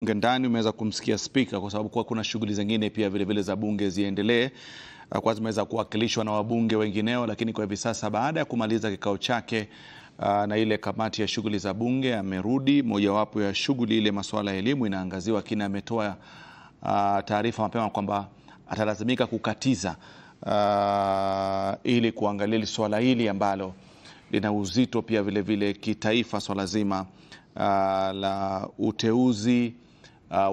Ndani umeweza kumsikia spika kwa sababu kuna shughuli zingine pia vile za bunge ziendelee. Kwa zimeweza kuwakilishwa na wabunge wengineo, lakini kwa hivi sasa baada ya kumaliza kikao chake na ile kamati ya shughuli za bunge amerudi. Mojawapo ya shughuli ile masuala ya elimu inaangaziwa, kina ametoa taarifa mapema kwamba atalazimika kukatiza ili kuangalia swala hili ambalo lina uzito pia vile kitaifa, swala zima la uteuzi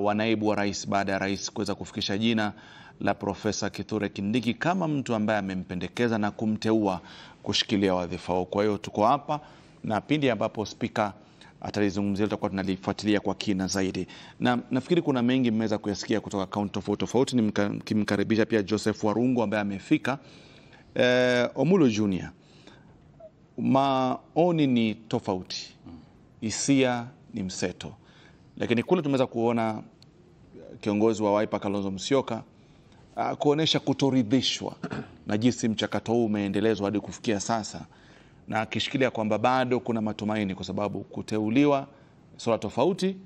wa naibu wa rais baada ya rais kuweza kufikisha jina la Profesa Kithure Kindiki kama mtu ambaye amempendekeza na kumteua kushikilia wadhifa huo. Kwa hiyo tuko hapa na pindi ambapo spika atalizungumzia tutakuwa tunalifuatilia kwa kina zaidi. Na nafikiri kuna mengi mmeweza kuyasikia kutoka kaunti tofauti. Nimkaribisha pia Joseph Warungu ambaye amefika. Omulo Junior, maoni ni tofauti, hisia ni mseto, lakini kule tumeweza kuona kiongozi wa Wiper Kalonzo Musyoka kuonesha kutoridhishwa na jinsi mchakato huu umeendelezwa hadi kufikia sasa, na akishikilia kwamba bado kuna matumaini kwa sababu kuteuliwa swala tofauti,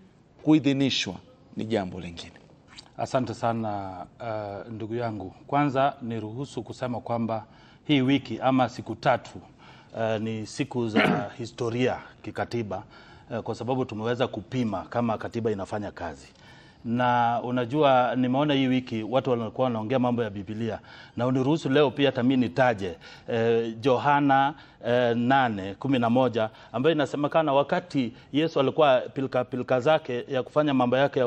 kuidhinishwa ni jambo lingine. Asante sana ndugu yangu. Kwanza niruhusu kusema kwamba hii wiki ama siku tatu ni siku za historia kikatiba, kwa sababu tumeweza kupima kama katiba inafanya kazi. Na unajua, nimeona hii wiki watu walikuwa wanaongea mambo ya Biblia, na uniruhusu leo pia hata mimi nitaje Yohana 8:11 ambayo inasemekana wakati Yesu alikuwa pilika zake ya kufanya mambo yake ya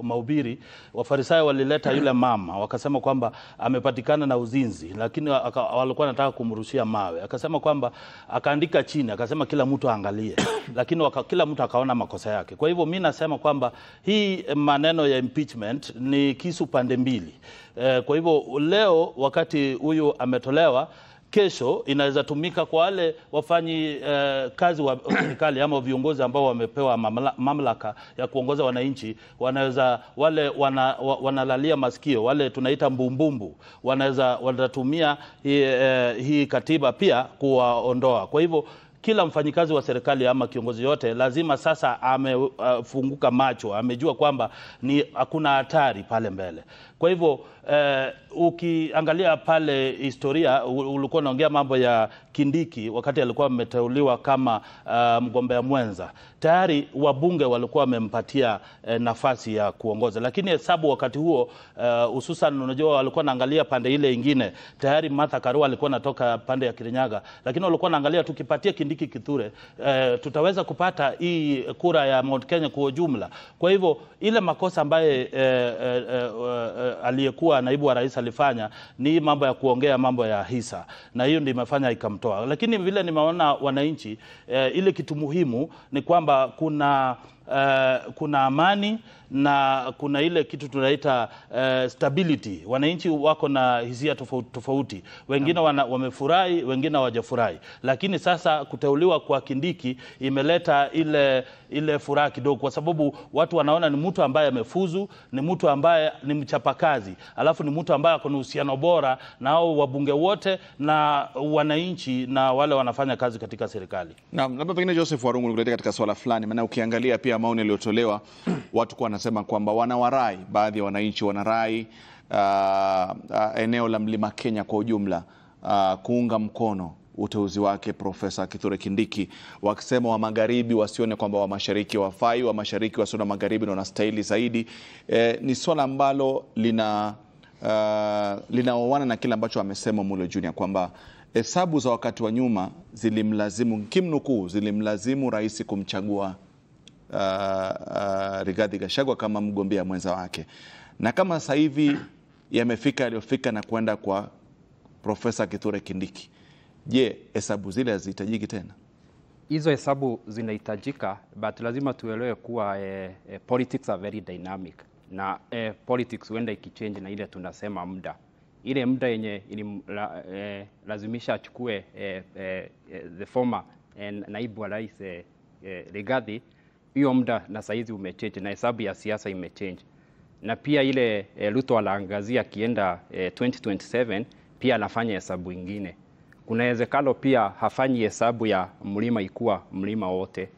mahubiri, Wafarisayo walileta yule mama wakasema kwamba amepatikana na uzinzi, lakini walikuwa wanataka kumrushia mawe. Akasema kwamba akaandika chini, akasema kila mtu aangalie, lakini kila mtu akaona makosa yake. Kwa hivyo mimi nasema kwamba hii maneno ya impeachment ni kisu pande mbili. Kwa hivyo leo wakati huyu ametolewa, kesho inaweza tumika kwa wale wafanyi kazi wa serikali ama viongozi ambao wamepewa mamlaka ya kuongoza wananchi. Wanaweza wale wanalalia masikio, wale tunaita mbumbumbu, wanatumia hii katiba pia kuwaondoa. Kwa hivyo kila mfanyikazi wa serikali ama kiongozi yote lazima sasa amefunguka macho, amejua kwamba hakuna hatari pale mbele. Kwa hivyo ukiangalia pale historia, ulikuwa unaongea mambo ya Kindiki wakati alikuwa ameteuliwa kama mgombea mwenza. Tayari wabunge walikuwa wamempatia nafasi ya kuongoza, lakini hesabu wakati huo hususan unajua walikuwa naangalia pande ile nyingine. Tayari Martha Karua alikuwa anatoka pande ya Kirinyaga, lakini walikuwa naangalia tukipatia Kindiki Kithure tutaweza kupata hii kura ya Mount Kenya kwa jumla. Kwa hivyo ile makosa ambaye aliyekuwa naibu wa rais alifanya ni mambo ya kuongea mambo ya hisa, na hiyo ndio imefanya ikamtoa. Lakini vile nimeona wananchi, ile kitu muhimu ni kwamba kuna amani na kuna ile kitu tunaita stability. Wananchi wako na hisia tofauti. Wengine wamefurahi, wengine hawajafurahi. Lakini sasa kuteuliwa kwa Kindiki imeleta ile furaha kidogo, kwa sababu watu wanaona ni mtu ambaye amefuzu, ni mtu ambaye ni mchapakazi, alafu ni mtu ambaye ako na uhusiano bora na hao wabunge wote na wananchi na wale wanafanya kazi katika serikali. Naam, labda pengine Joseph Warungu nikuletea katika swala fulani, maana ukiangalia pia maoni yaliyotolewa, watu kwa wanasema kwamba wanawarai, baadhi ya wananchi wanarai eneo la Mlima Kenya kwa ujumla kuunga mkono uteuzi wake Profesa Kithure Kindiki, wakisema wa magharibi wasione kwamba wa mashariki wafai, wa mashariki wasione magharibi na wanastahili zaidi. Ni swala ambalo linaoana na kile ambacho amesema Mulo Junior kwamba hesabu za wakati wa nyuma zilimlazimu rais kumchagua Rigathi Gachagua kama mgombea mwenza wake, na kama sasa hivi yamefika yaliyofika na kwenda kwa Profesa Kithure Kindiki, je, hesabu zile hazihitajiki tena? Hizo hesabu zinahitajika, but lazima tuelewe kuwa politics are very dynamic, na politics huenda ikichange na ile tunasema muda. Ile muda yenye lazimisha achukue the former naibu wa rais Rigathi, hiyo muda na saizi umechange na hesabu ya siasa imechange. Na pia ile Ruto anaangazia kienda 2027 pia anafanya hesabu nyingine. Kuna uwezekano pia hafanyi hesabu ya mlima ikuwa mlima wote.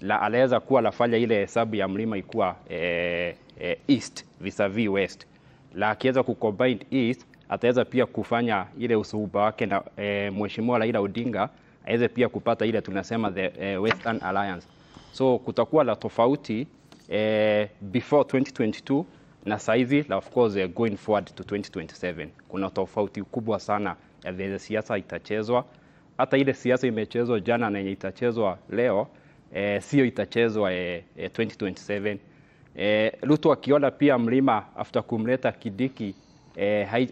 la anaweza kuwa lafanya ile hesabu ya mlima ikuwa east vis-a-vis west. La akiweza kucombine east, ataweza pia kufanya ile usuhuba wake na Mheshimiwa Raila Odinga aweze pia kupata ile tunasema the Western Alliance. So kutakuwa la tofauti before 2022 na saizi la of course going forward to 2027. Kuna tofauti kubwa sana ya vile siasa itachezwa. Hata ile siasa imechezwa jana na yenye itachezwa leo sio itachezwa 2027. Ruto akiona pia mlima after kumleta Kindiki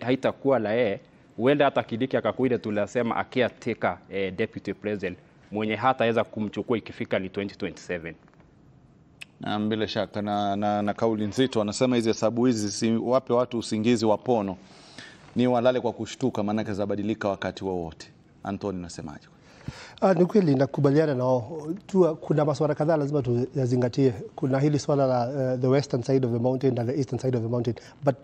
haitakuwa la huenda hata Kindiki akakuwa ile tunasema caretaker deputy president mwenye hataweza kumchukua ikifika ni 2027. Na bila shaka na kauli nzito anasema hizi hesabu hizi si wape watu usingizi wa pono, ni walale kwa kushtuka, maana zabadilika wakati wowote. Anthony, unasemaje? Ni kweli nakubaliana nao. Kuna masuala kadhaa lazima tuyazingatie. Kuna hili swala la the western side of the mountain and the eastern side of the mountain. But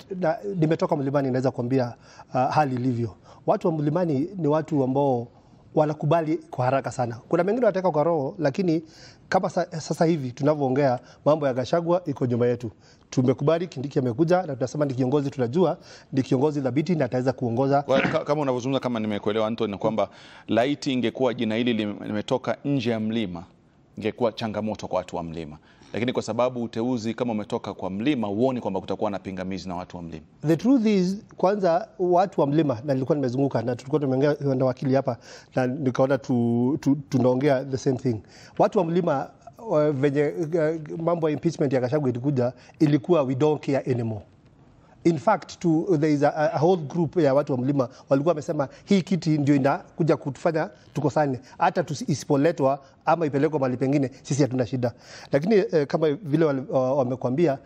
nimetoka mlimani, naweza kuambia hali ilivyo. Watu wa mlimani ni watu ambao wanakubali kwa haraka sana. Kuna mengine wanataka kwa roho, lakini kama sasa hivi tunavyoongea mambo ya Gachagua iko nyuma yetu. Tumekubali Kindiki amekuja na tunasema ni kiongozi, tunajua ni kiongozi dhabiti na ataweza kuongoza. Kama unavyozungumza, kama nimekuelewa Anthony, kwamba laiti ingekuwa jina hili limetoka nje ya mlima ingekuwa changamoto kwa watu wa mlima, lakini kwa sababu uteuzi kama umetoka kwa mlima, uone kwamba kutakuwa na pingamizi na watu wa mlima. The truth is, kwanza watu wa mlima, na nilikuwa nimezunguka na tulikuwa tumeongea na wakili hapa na nikaona tunaongea the same thing. Watu wa mlima venye mambo ya impeachment ya Gachagua ilikuwa we don't care anymore. In fact, there is a whole group ya watu wa mlima walikuwa wamesema hii kiti ndio inakuja kutufanya tukosane, hata isipoletwa ama ipelekwe mahali pengine sisi hatuna shida. Lakini kama vile wamekwambia,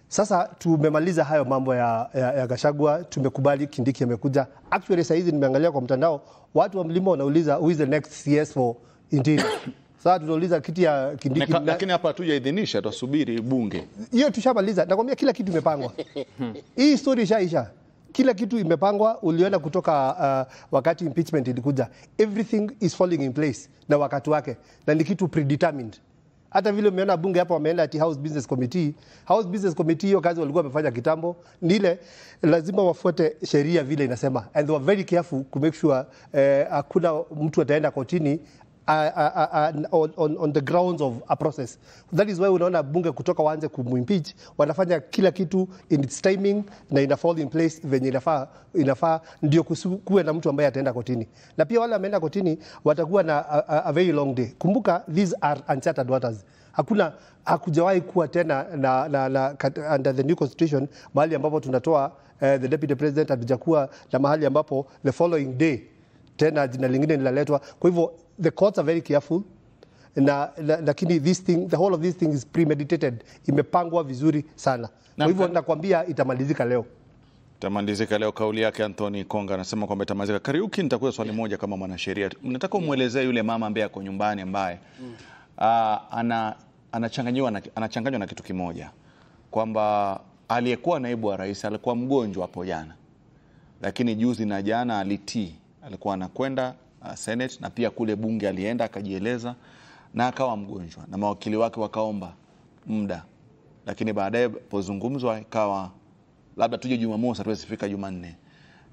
sasa tumemaliza hayo mambo ya Gachagua, tumekubali Kindiki amekuja. Actually sasa hizi nimeangalia kwa mtandao, watu wa mlima wanauliza who is the next CS for Interior. Sasa tunauliza kiti ya Kindiki. Lakini hapa hatujaidhinisha, tusubiri bunge. Hiyo tushamaliza. Nakwambia kila kitu imepangwa. Hii story ishaisha. Kila kitu imepangwa. Uliona kutoka wakati impeachment ilikuja. Everything is falling in place na wakati wake. Na ni kitu predetermined. Hata vile umeona bunge hapa wameenda ati House Business Committee. House Business Committee hiyo kazi walikuwa wamefanya kitambo. Ni ile lazima wafuate sheria vile inasema. And they were very careful to make sure hakuna mtu ataenda kotini on the grounds of a process. That is why unaona bunge kutoka waanze kumimpeach, wanafanya kila kitu in its timing na ina fall in place venye inafaa ndio kuwe na mtu ambaye ataenda kotini. Na pia wale wameenda kotini watakuwa na a very long day. Kumbuka these are uncharted waters. Hakujawahi kuwa tena under the new constitution mahali ambapo tunatoa the deputy president, hatujakuwa na mahali ambapo the following day tena jina lingine nilaletwa. Kwa hivyo the courts are very careful lakini the whole of this thing is premeditated, imepangwa vizuri sana. Kwa hivyo nakwambia itamalizika leo. Itamalizika leo. Kauli yake Anthony Konga anasema kwamba itamalizika. Kariuki, nitakuwa swali moja kama mwanasheria. Mnataka umuelezee yule mama ambaye ako nyumbani ambaye anachanganywa na kitu kimoja, kwamba aliyekuwa naibu wa rais alikuwa mgonjwa hapo jana, lakini juzi na jana alitii, alikuwa anakwenda Senate na pia kule bunge alienda akajieleza na akawa mgonjwa na mawakili wake wakaomba muda, lakini baadaye pozungumzwa ikawa labda tuje Jumamosi, hatuwezi fika Jumanne,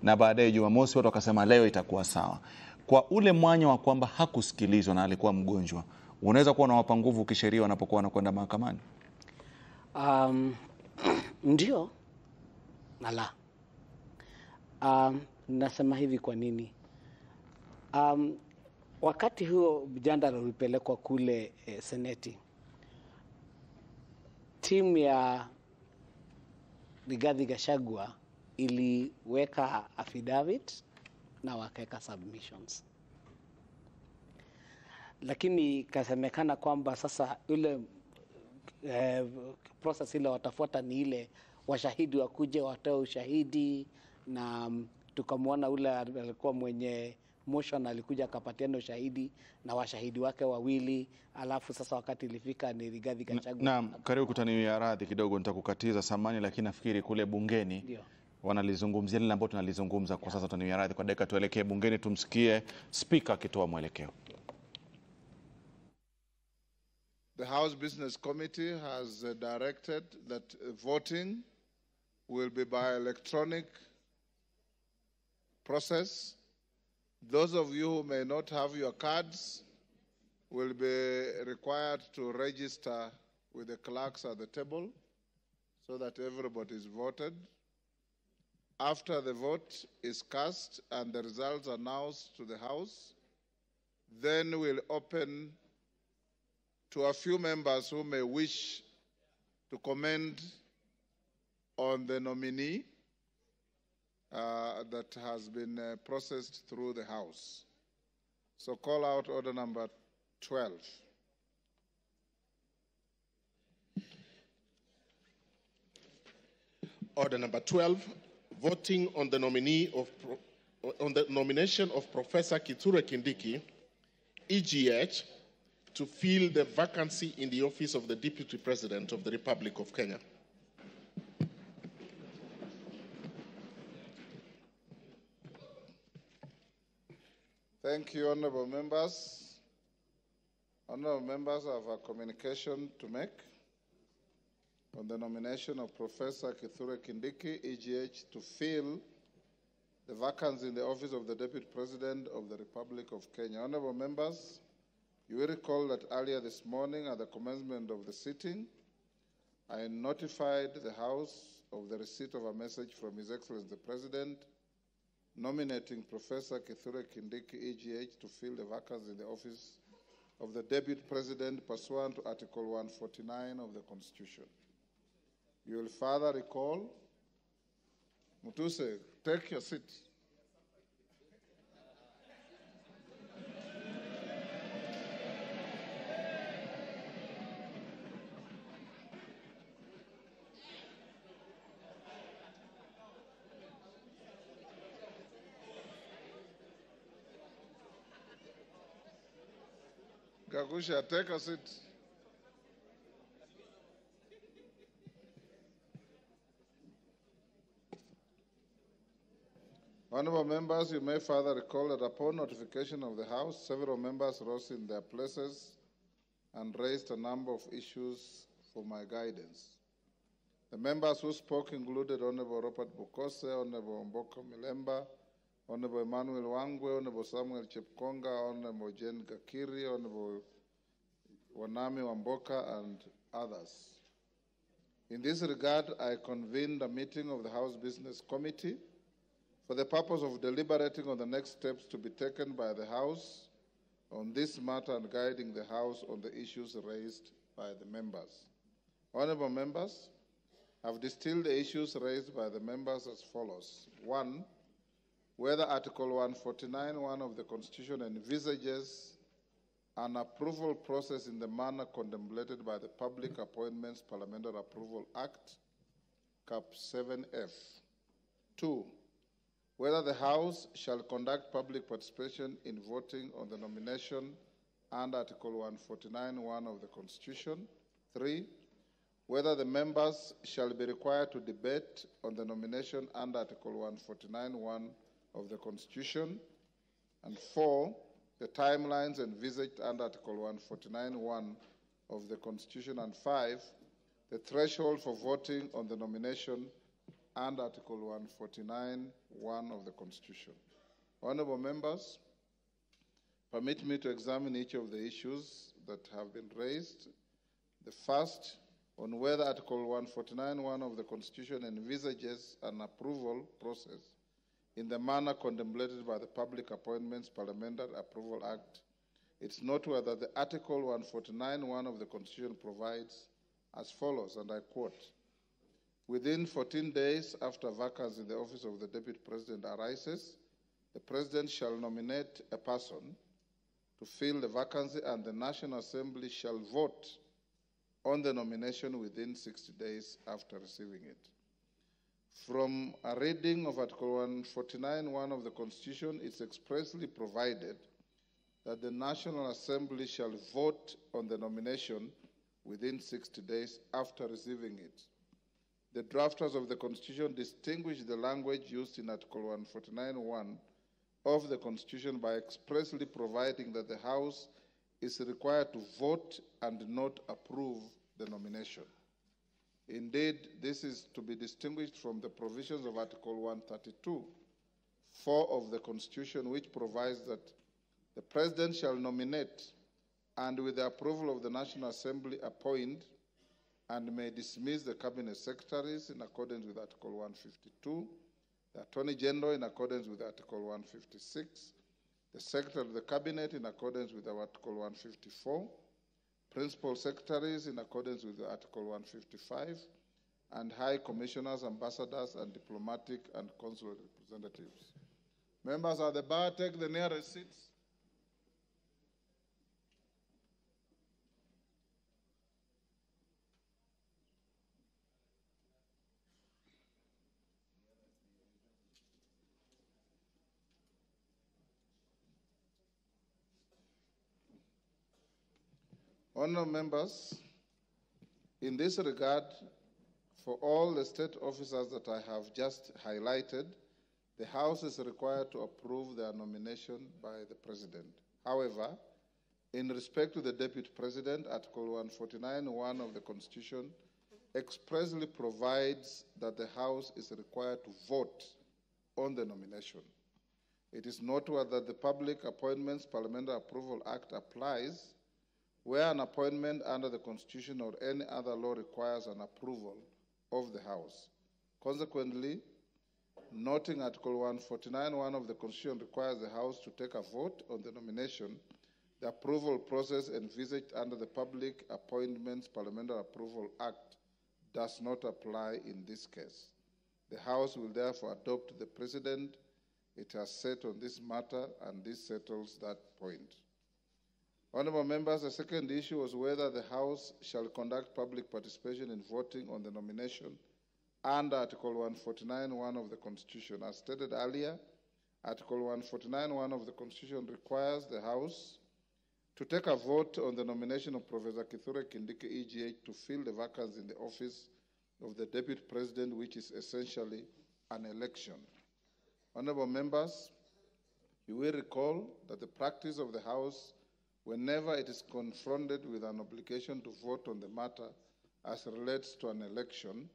na baadaye Jumamosi watu wakasema leo itakuwa sawa. Kwa ule mwanya wa kwamba hakusikilizwa na alikuwa mgonjwa, unaweza kuwa unawapa nguvu kisheria wanapokuwa wanakwenda mahakamani? Ndio na la. Nasema hivi kwa nini? Wakati huo mjadala ulipelekwa kule seneti, timu ya Rigathi Gachagua iliweka affidavit na wakaweka submissions, lakini kasemekana kwamba sasa ile process ile watafuata ni ile washahidi wakuje watoe ushahidi, na tukamwona ule alikuwa mwenye motion alikuja akapatiana ushahidi na washahidi wake wawili, alafu sasa wakati ilifika ni Rigathi Gachagua. Naam, karibu kutaniwia radhi kidogo nitakukatiza samani, lakini nafikiri kule bungeni ndio wanalizungumzia lile ambalo tunalizungumza kwa sasa. Tutaniwia radhi kwa dakika, tuelekee bungeni tumsikie speaker akitoa mwelekeo. The House Business Committee has directed that voting will be by electronic process. Those of you who may not have your cards will be required to register with the clerks at the table so that everybody is voted. After the vote is cast and the results announced to the House, then we'll open to a few members who may wish to comment on the nominee that has been processed through the House. So call out order number 12. Order number 12, voting on the nomination of Professor Kithure Kindiki, EGH, to fill the vacancy in the office of the Deputy President of the Republic of Kenya. Thank you, honorable members. Honorable members, I have a communication to make on the nomination of Professor Kithure Kindiki, EGH, to fill the vacancy in the office of the Deputy President of the Republic of Kenya. Honorable members, you will recall that earlier this morning at the commencement of the sitting, I notified the House of the receipt of a message from His Excellency the President nominating Professor Kithure Kindiki, EGH, to fill the vacancy in the office of the Deputy President pursuant to Article 149 of the Constitution. You will further recall, Uteuzi, take your seat. Gagusha, take a seat. Honorable members, you may further recall that upon notification of the House, several members rose in their places and raised a number of issues for my guidance. The members who spoke included Honorable Robert Bukose, Honorable Mboka Milemba, Honorable Emmanuel Wangwe, Honorable Samuel Chepkonga, Honorable Jen Gakiri, Honorable Wanami Wamboka, and others. In this regard, I convened a meeting of the House Business Committee for the purpose of deliberating on the next steps to be taken by the House on this matter and guiding the House on the issues raised by the members. Honorable members, I've distilled the issues raised by the members as follows. 1, whether Article 149(1) of the Constitution envisages an approval process in the manner contemplated by the Public Appointments Parliamentary Approval Act, Cap 7F. 2, whether the House shall conduct public participation in voting on the nomination under Article 149(1) of the Constitution. 3, whether the members shall be required to debate on the nomination under Article 149(1) of the Constitution. And 4, the timelines envisaged under Article 149(1) of the Constitution. And 5, the threshold for voting on the nomination under Article 149(1) of the Constitution. Honorable members, permit me to examine each of the issues that have been raised. The first, on whether Article 149(1) of the Constitution envisages an approval process in the manner contemplated by the Public Appointments Parliamentary Approval Act. It's noteworthy that the Article 149(1) of the Constitution provides as follows, and I quote, within 14 days after vacancy in the office of the Deputy President arises, the President shall nominate a person to fill the vacancy and the National Assembly shall vote on the nomination within 60 days after receiving it. From a reading of Article 149(1) of the Constitution, it's expressly provided that the National Assembly shall vote on the nomination within 60 days after receiving it. The drafters of the Constitution distinguish the language used in Article 149(1) of the Constitution by expressly providing that the House is required to vote and not approve the nomination. Indeed, this is to be distinguished from the provisions of Article 132(4) of the Constitution, which provides that the President shall nominate and, with the approval of the National Assembly, appoint and may dismiss the Cabinet Secretaries in accordance with Article 152, the Attorney General in accordance with Article 156, the Secretary of the Cabinet in accordance with Article 154, Principal Secretaries in accordance with Article 155, and High Commissioners, Ambassadors, and Diplomatic and Consular Representatives. Members of the bar, take the nearest seats. Honourable members, in this regard, for all the state officers that I have just highlighted, the House is required to approve their nomination by the President. However, in respect to the Deputy President, Article 149(1) of the Constitution expressly provides that the House is required to vote on the nomination. It is noteworthy that the Public Appointments Parliamentary Approval Act applies where an appointment under the Constitution or any other law requires an approval of the House. Consequently, noting Article 149(1) of the Constitution requires the House to take a vote on the nomination, the approval process envisaged under the Public Appointments Parliamentary Approval Act does not apply in this case. The House will therefore adopt the precedent it has set on this matter, and this settles that point. Honourable members, the second issue was whether the House shall conduct public participation in voting on the nomination under Article 149(1) of the Constitution. As stated earlier, Article 149(1) of the Constitution requires the House to take a vote on the nomination of Professor Kithure Kindiki, EGH, to fill the vacancy in the office of the Deputy President, which is essentially an election. Honourable members, you will recall that the practice of the House, whenever it is confronted with an obligation to vote on the matter as relates to an election,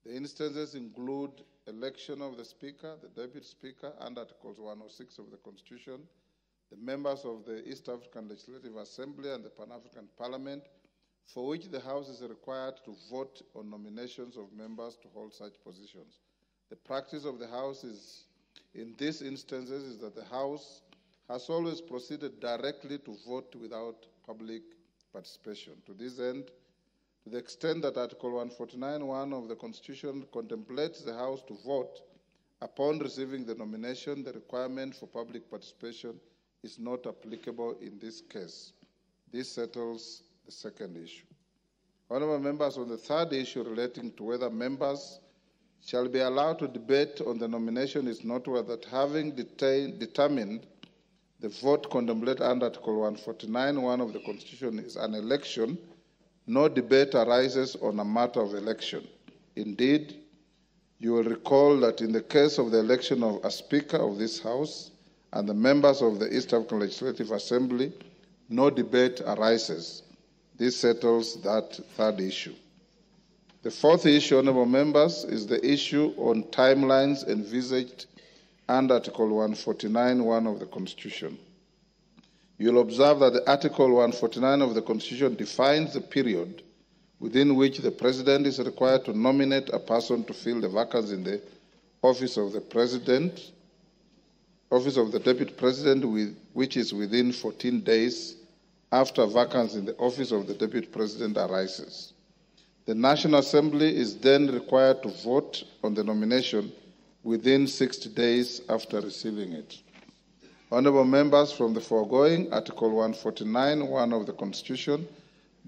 the instances include election of the Speaker, the Deputy Speaker, under Articles 106 of the Constitution, the members of the East African Legislative Assembly and the Pan-African Parliament, for which the House is required to vote on nominations of members to hold such positions. The practice of the House in these instances is that the House has always proceeded directly to vote without public participation. To this end, to the extent that Article 149(1) of the Constitution contemplates the House to vote upon receiving the nomination, the requirement for public participation is not applicable in this case. This settles the second issue. Honourable members, on the third issue relating to whether members shall be allowed to debate on the nomination, is noteworthy that having determined the vote contemplated under Article 149(1) of the Constitution is an election, no debate arises on a matter of election. Indeed, you will recall that in the case of the election of a Speaker of this House and the members of the East African Legislative Assembly, no debate arises. This settles that third issue. The fourth issue, honourable members, is the issue on timelines envisaged under Article 149(1) of the Constitution. You'll observe that the Article 149 of the Constitution defines the period within which the President is required to nominate a person to fill the vacancy in the office of the President, office of the Deputy President, which is within 14 days after vacancy in the office of the Deputy President arises. The National Assembly is then required to vote on the nomination within 60 days after receiving it. Honourable members, from the foregoing, Article 149(1) of the Constitution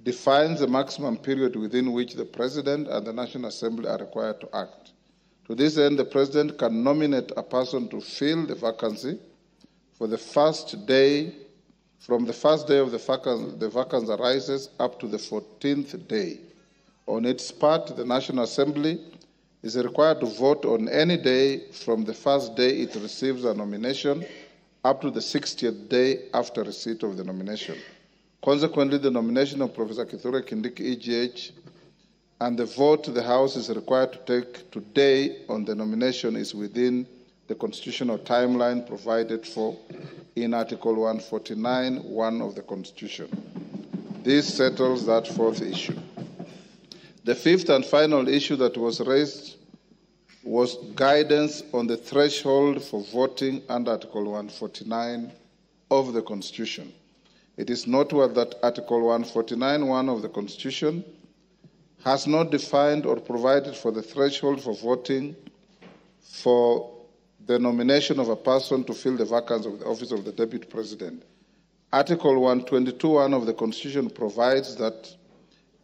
defines the maximum period within which the President and the National Assembly are required to act. To this end, the President can nominate a person to fill the vacancy from the first day of the vacancy arises up to the 14th day. On its part, the National Assembly is required to vote on any day from the first day it receives a nomination up to the 60th day after receipt of the nomination. Consequently, the nomination of Professor Kithure Kindiki, EGH, and the vote the House is required to take today on the nomination is within the constitutional timeline provided for in Article 149(1) of the Constitution. This settles that fourth issue. The fifth and final issue that was raised was guidance on the threshold for voting under Article 149 of the Constitution. It is noteworthy that Article 149(1) of the Constitution has not defined or provided for the threshold for voting for the nomination of a person to fill the vacancy of the office of the Deputy President. Article 122(1) of the Constitution provides that,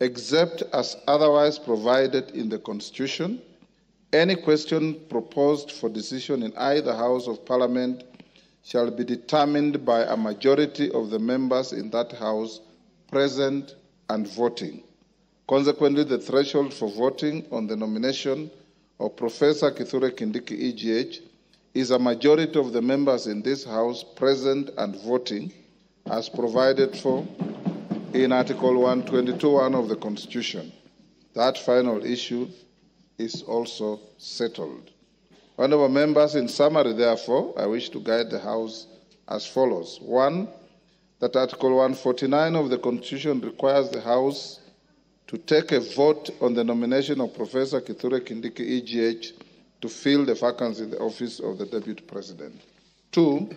except as otherwise provided in the Constitution, any question proposed for decision in either House of Parliament shall be determined by a majority of the members in that House present and voting. Consequently, the threshold for voting on the nomination of Professor Kithure Kindiki, EGH, is a majority of the members in this House present and voting, as provided for in Article 122(1) of the Constitution. That final issue is also settled. Honourable members, in summary, therefore, I wish to guide the House as follows. 1, that Article 149 of the Constitution requires the House to take a vote on the nomination of Professor Kithure Kindiki, EGH, to fill the vacancy in the office of the Deputy President. 2,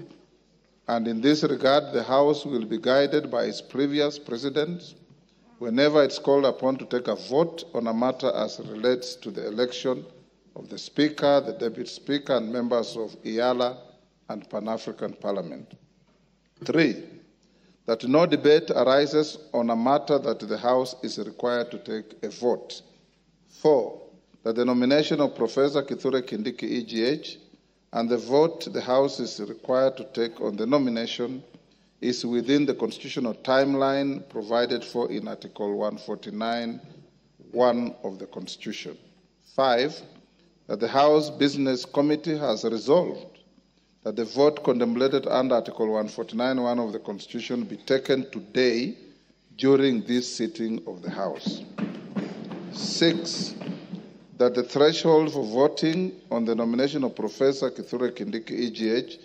and in this regard, the House will be guided by its previous precedent whenever it's called upon to take a vote on a matter as relates to the election of the Speaker, the Deputy Speaker, and members of IALA and Pan-African Parliament. 3, that no debate arises on a matter that the House is required to take a vote. 4, that the nomination of Professor Kithure Kindiki, EGH, and the vote the House is required to take on the nomination is within the constitutional timeline provided for in Article 149(1) of the Constitution. 5, that the House Business Committee has resolved that the vote contemplated under Article 149(1) of the Constitution be taken today during this sitting of the House. 6, that the threshold for voting on the nomination of Professor Kithure Kindiki, EGH,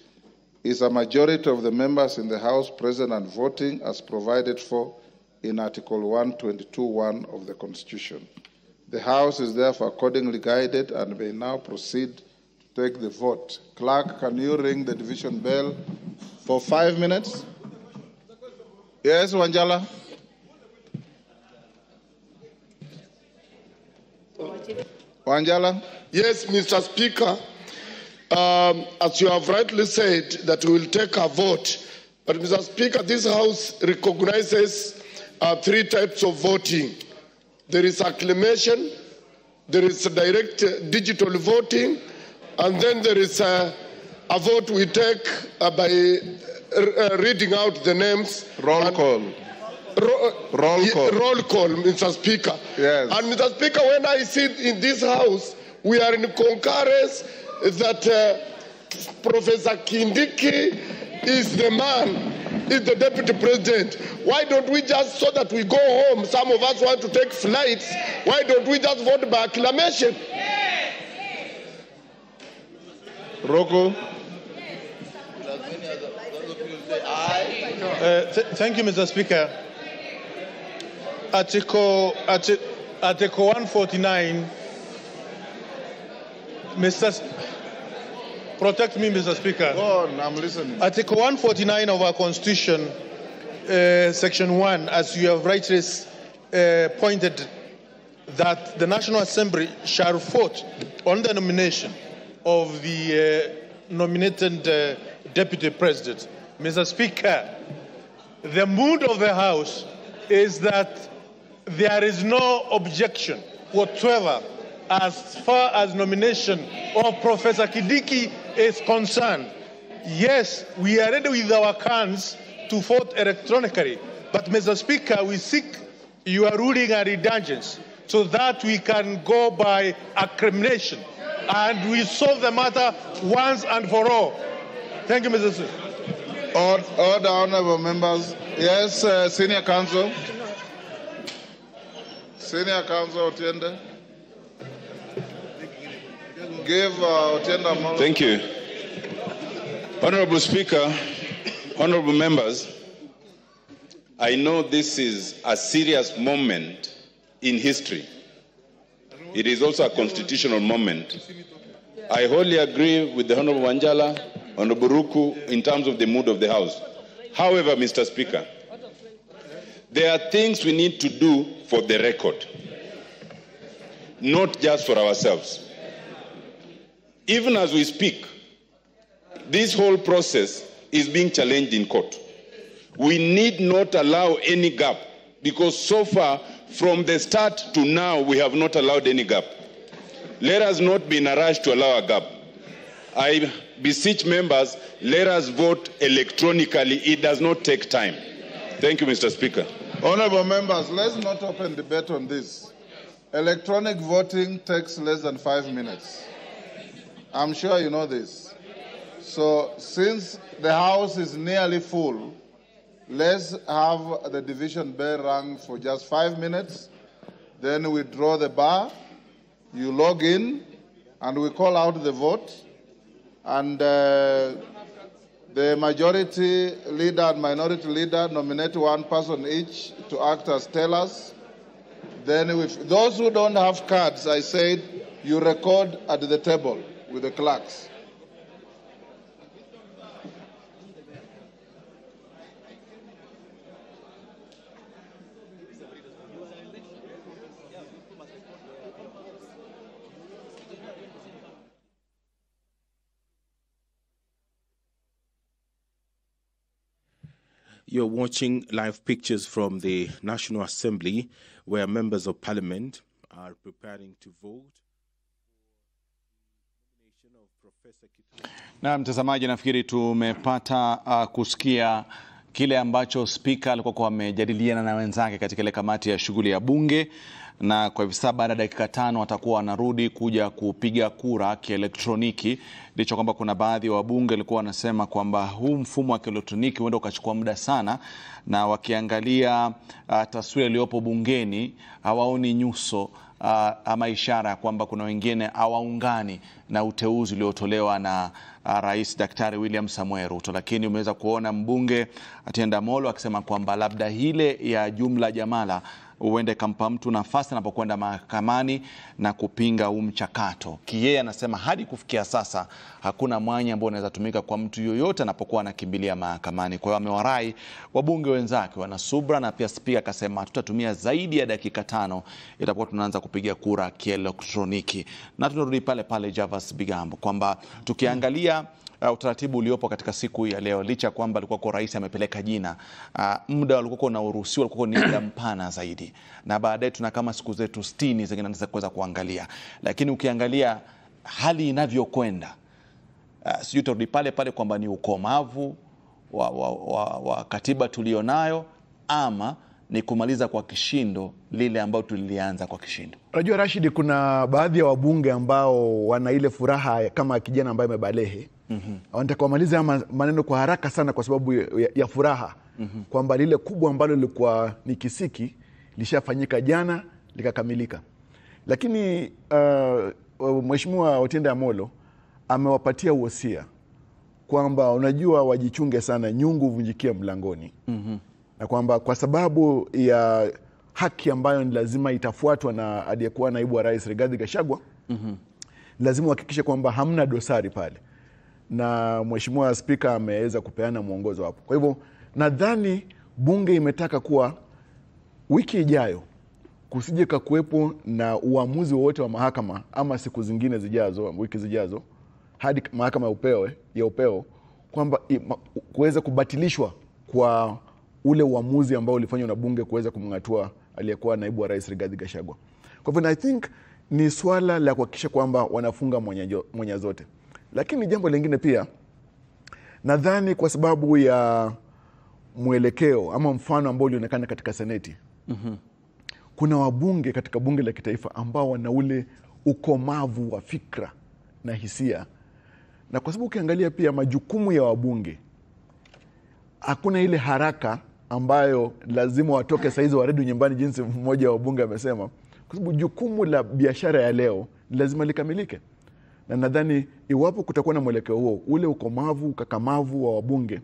is a majority of the members in the House present and voting as provided for in Article 122(1) of the Constitution. The House is therefore accordingly guided and may now proceed to take the vote. Clerk, can you ring the division bell for 5 minutes? Yes, Wanjala. Wanjala? Yes, Mr. Speaker. As you have rightly said, that we will take a vote. But, Mr. Speaker, this House recognizes 3 types of voting. There is acclamation, there is direct digital voting, and then there is a vote we take by reading out the names. Roll call. Roll call. Roll call, Mr. Speaker. Yes. And, Mr. Speaker, when I sit in this House, we are in concurrence that Professor Kindiki is the man, is the Deputy President. Why don't we just, so that we go home, some of us want to take flights, why don't we just vote by acclamation? Rocco? Thank you, Mr. Speaker. Article 149, protect me, Mr. Speaker. Go on, I'm listening. Article 149 of our Constitution, Section 1, as you have rightly pointed, that the National Assembly shall vote on the nomination of the nominated Deputy President. Mr. Speaker, the mood of the House is that there is no objection whatsoever as far as nomination of Professor Kindiki is concerned. Yes, we are ready with our cards to vote electronically, but Mr. Speaker, we seek your ruling and indulgence so that we can go by acclamation and we solve the matter once and for all. Thank you, Mr. Speaker. Order, honourable members. Yes, Senior Counsel. Senior Counsel Otiende. Give Otiende a moment. Thank you. Honorable Speaker, honorable members, I know this is a serious moment in history. It is also a constitutional moment. I wholly agree with the Honorable Wanjala, Honorable Ruku, in terms of the mood of the House. However, Mr. Speaker, there are things we need to do for the record, not just for ourselves. Even as we speak, this whole process is being challenged in court. We need not allow any gap, because so far, from the start to now, we have not allowed any gap. Let us not be in a rush to allow a gap. I beseech members, let us vote electronically. It does not take time. Thank you, Mr. Speaker. Honorable members, let's not open debate on this. Electronic voting takes less than 5 minutes. I'm sure you know this. So since the House is nearly full, let's have the division bell rung for just 5 minutes. Then we draw the bar, you log in, and we call out the vote. And the majority leader and minority leader nominate one person each to act as tellers. Then with those who don't have cards, I said, you record at the table with the clerks. You're watching live pictures from the National Assembly, where members of Parliament are preparing to vote. Na mtazamaji, nafikiri tumepata kusikia kile ambacho spika alikuwa amejadiliana na wenzake katika ile kamati ya shughuli ya bunge, na kwa hivi sasa baada ya dakika 5 watakuwa wanarudi kuja kupiga kura kielektroniki. Ndicho kwamba kuna baadhi ya wabunge walikuwa wanasema kwamba huu mfumo wa kielektroniki huenda ukachukua muda sana, na wakiangalia taswira iliyopo bungeni hawaoni nyuso ama ishara kwamba kuna wengine hawaungani na uteuzi uliotolewa na Rais Daktari William Samoei Ruto. Lakini umeweza kuona mbunge Atienda Molo akisema kwamba labda ile ya jumla jamala uende kampa mtu nafasi anapokwenda mahakamani na kupinga mchakato. Yeye anasema hadi kufikia sasa hakuna mwanya ambao unaweza tumika kwa mtu yoyote anapokuwa anakimbilia mahakamani. Kwa hiyo amewarai wabunge wenzake wana subra, na pia spika akasema tutatumia zaidi ya dakika 5 itakuwa tunaanza kupiga kura kielektroniki. Na tunarudi pale pale Javas Bigambo kwamba tukiangalia utaratibu uliopo katika siku ya leo, licha kwamba alikuwa kwa rais amepeleka jina, muda alikuwa na uruhusiwa alikuwa ni muda mpana zaidi, na baadaye tuna kama siku zetu 60 zingine tunaweza kuweza kuangalia. Lakini ukiangalia hali inavyokwenda, sijui turudi pale pale kwamba ni ukomavu wa katiba tulionayo ama ni kumaliza kwa kishindo lile ambao tulianza kwa kishindo. Unajua Rashid, kuna baadhi ya wabunge ambao wana ile furaha kama kijana ambaye amebalehe. Wanataka kumaliza maneno kwa haraka sana kwa sababu ya furaha. Kwamba lile kubwa ambalo lilikuwa ni kisiki lishafanyika jana likakamilika. Lakini Mheshimiwa Otiende Molo amewapatia wosia kwamba unajua wajichunge sana, nyungu vunjikia mlangoni. Na kwamba kwa sababu ya haki ambayo ni lazima itafuatwa na aliyekuwa naibu wa rais Rigathi Gachagua, lazima uhakikishe kwamba hamna dosari pale. Na Mheshimiwa Spika ameweza kupeana mwongozo hapo. Kwa hivyo nadhani bunge imetaka kuwa wiki ijayo kusije kuwepo na uamuzi wowote wa mahakama ama siku zingine zijazo, wiki zijazo, hadi mahakama ya upeo kwamba kuweza kubatilishwa kwa ule uamuzi ambao ulifanywa na bunge kuweza kumngatua aliyekuwa naibu wa rais Rigathi Gachagua. Kwa hivyo I think ni swala la kuhakikisha kwamba wanafunga mwanya zote. Lakini jambo lingine pia, nadhani kwa sababu ya mwelekeo ama mfano ambao ulionekana katika Seneti, kuna wabunge katika bunge la kitaifa ambao wana ule ukomavu wa fikra na hisia. Na kwa sababu ukiangalia pia majukumu ya wabunge, hakuna ile haraka ambayo lazima watoke saizi warudi nyumbani, jinsi mmoja wa wabunge amesema, kwa sababu jukumu la biashara ya leo lazima likamilike. Na nadhani iwapo kutakuwa na mwelekeo huo, ule ukomavu, ukakamavu wa wabunge,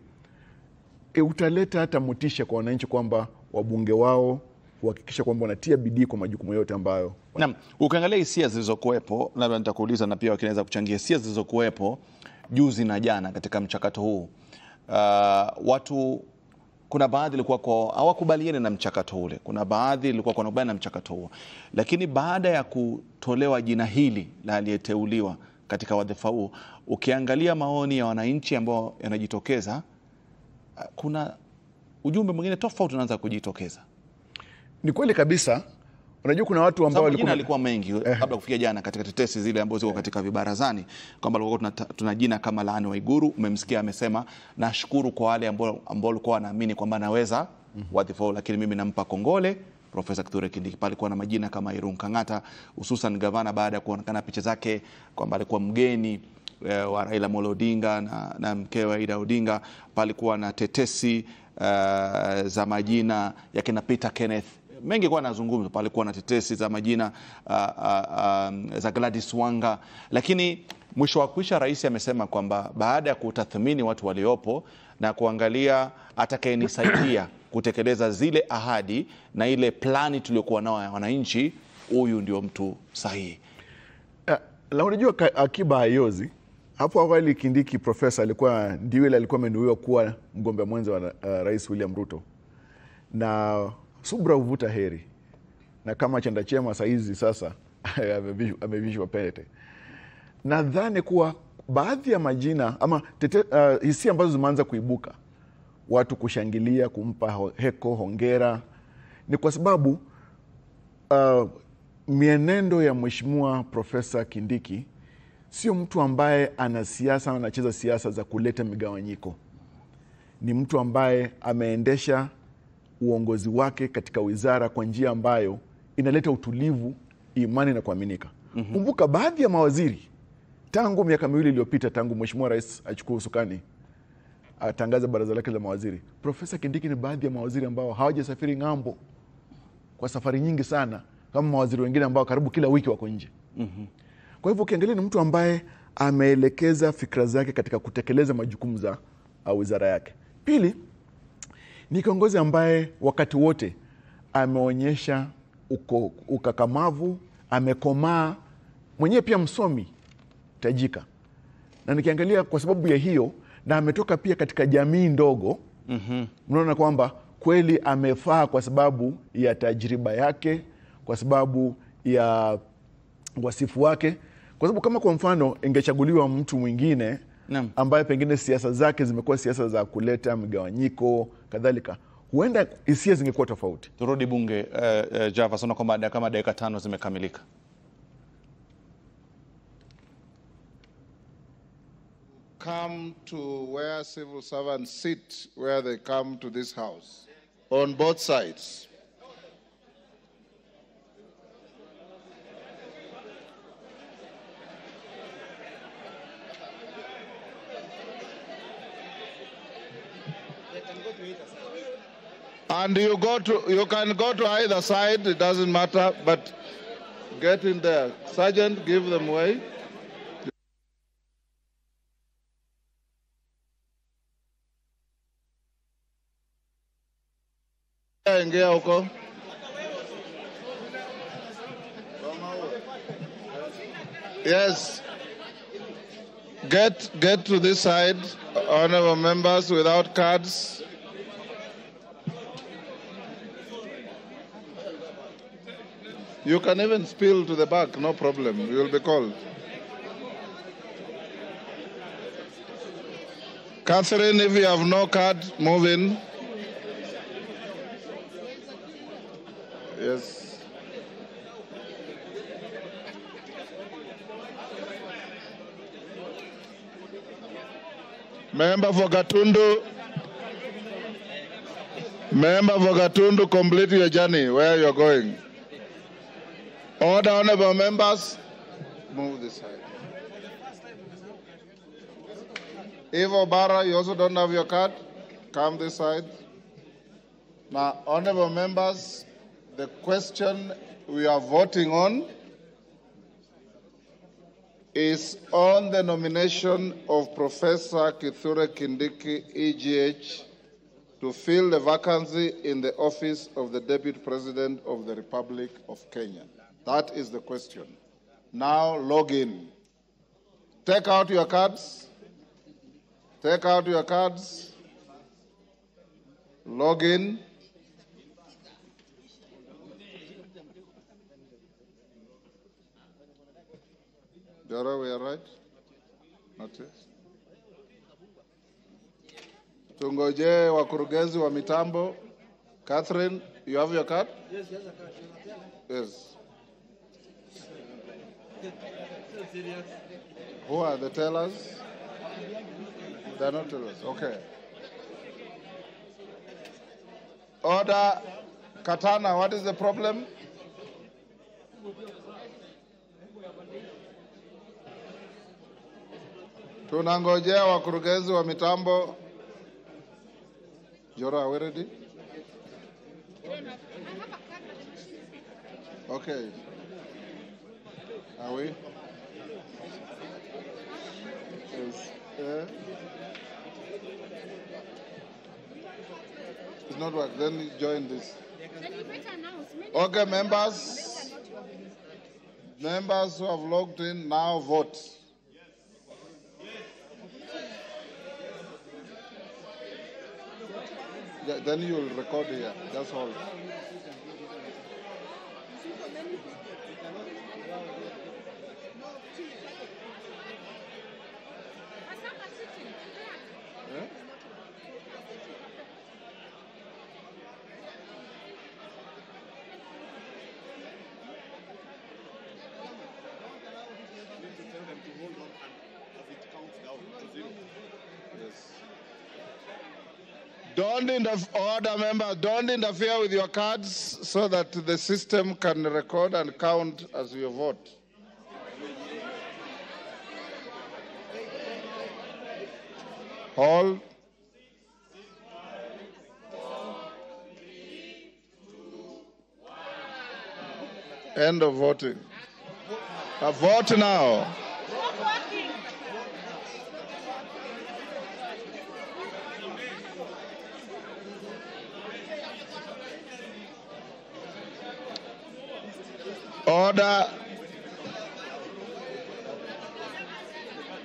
utaleta hata motisha kwa wananchi kwamba wabunge wao kuhakikisha kwamba wanatia bidii kwa majukumu yote ambayo. Naam, ukiangalia hisia zilizokuwepo, labda nitakuuliza na pia wakinaweza kuchangia hisia zilizokuwepo juzi na jana katika mchakato huu. Watu, kuna baadhi walikuwa hawakubaliani na mchakato ule, kuna baadhi walikuwa wanakubaliana na mchakato huo, lakini baada ya kutolewa jina hili la aliyeteuliwa katika wadhifa huu, ukiangalia maoni ya wananchi ambao yanajitokeza, kuna ujumbe mwingine tofauti unaanza kujitokeza. Ni kweli kabisa. Unajua kuna watu ambao walikuwa mengi kabla kufikia jana katika tetesi zile ambazo ziko katika vibarazani kwamba tuna jina kama Laani Waiguru. Umemsikia amesema nashukuru kwa wale ambao walikuwa wanaamini kwamba anaweza wadhifa huu, lakini mimi nampa kongole Profesa Kithure Kindiki. Palikuwa na majina kama Irungu Kang'ata, hususan gavana, baada ya kuonekana picha zake kwamba alikuwa mgeni wa Raila Amolo Odinga na mkewe Aida Odinga. Palikuwa na tetesi za majina ya kina Peter Kenneth, mengi kwa nazungumza. Palikuwa na tetesi za majina za Gladys Wanga, lakini mwisho wa kwisha rais amesema kwamba baada ya kutathmini watu waliopo na kuangalia atakayenisaidia kutekeleza zile ahadi na ile plani tuliyokuwa nao ya wananchi, huyu ndio mtu sahihi. La, unajua akiba haiozi. Hapo awali Kindiki profesa alikuwa amenuiwa kuwa mgombea mwenza wa Rais William Ruto, na subra uvuta heri, na kama chanda chema saizi sasa amevishwa pete. Nadhani kuwa baadhi ya majina ama hisia ambazo zimeanza kuibuka, watu kushangilia, kumpa heko, hongera, ni kwa sababu mienendo ya Mheshimiwa Profesa Kindiki sio mtu ambaye anacheza siasa za kuleta migawanyiko. Ni mtu ambaye ameendesha uongozi wake katika wizara kwa njia ambayo inaleta utulivu, imani na kuaminika. Kumbuka baadhi ya mawaziri tangu miaka miwili iliyopita, tangu Mheshimiwa Rais achukue usukani, atangaza baraza lake la mawaziri, Profesa Kindiki ni baadhi ya mawaziri ambao hawajasafiri ng'ambo kwa safari nyingi sana kama mawaziri wengine ambao karibu kila wiki wako nje. Kwa hivyo ukiangalia ni mtu ambaye ameelekeza fikra zake katika kutekeleza majukumu za wizara yake. Pili, ni kiongozi ambaye wakati wote ameonyesha ukakamavu, amekomaa, mwenyewe pia msomi tajika. Na nikiangalia kwa sababu ya hiyo, na ametoka pia katika jamii ndogo, mnaona kwamba kweli amefaa kwa sababu ya tajriba yake, kwa sababu ya wasifu wake. Kwa sababu kama kwa mfano ingechaguliwa mtu mwingine ambaye pengine siasa zake zimekuwa siasa za kuleta migawanyiko kadhalika, huenda hisia zingekuwa tofauti. Turudi bunge. Java, sana kwamba kama dakika 5 zimekamilika. Come to where civil servants sit, where they come to this house, on both sides. And you can go to either side, it doesn't matter, but get in there. Sergeant, give them way. Ingia huko. Yes. Get to this side, honorable members without cards. You can even spill to the back, no problem. You will be called. Catherine, if you have no card, move in. Yes. Member for Gatundu. Member for Gatundu, complete your journey where you're going. All the honorable members, move this side. Eva Barra, you also don't have your card. Come this side. Now, honorable members, the question we are voting on is on the nomination of Professor Kithure Kindiki, EGH, to fill the vacancy in the office of the Deputy President of the Republic of Kenya. That is the question. Now log in. Take out your cards. Take out your cards. Log in. Dora, we are right? Not yet. Tungoje wakurugenzi wa mitambo. Catherine, you have your card? Yes, yes, a card. Yes. Who are the tellers? They're not tellers. Okay. Order. Katana, what is the problem? Tunangojea wakurugenzi wa mitambo. Jora, are we ready? Okay. Are we? Yes. It's not work. Then you join this. Okay, members. Members who have logged in now vote. Then you will record here. That's all. Order, members, don't interfere with your cards so that the system can record and count as you vote. Hold. End of voting. Vote now. Order.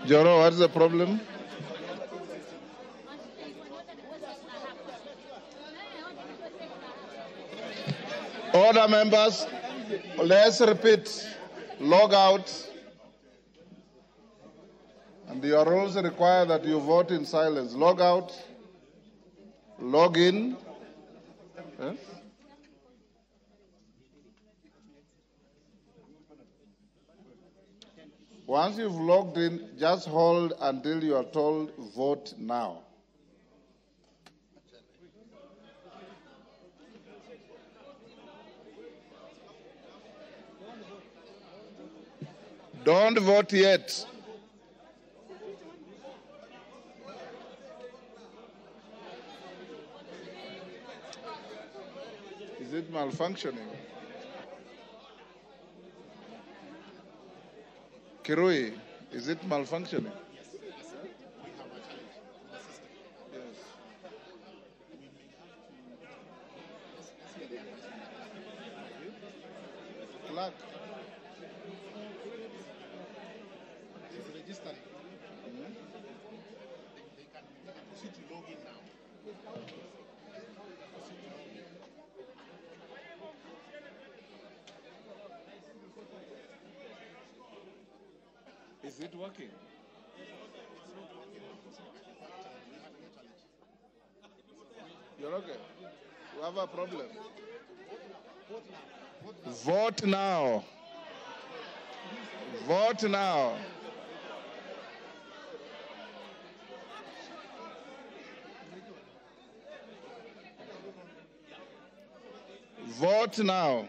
Joro, what's the problem? Order, members. Let's repeat. Log out. And your rules require that you vote in silence. Log out. Log in. Yes? Once you've logged in, just hold until you are told vote now. Don't vote yet. Is it malfunctioning? Kirui, is it malfunctioning? Yes. Clerk. It's registered. They can proceed to log in now. Is it working? You're okay. You have a problem. Vote now. Vote now. Vote now.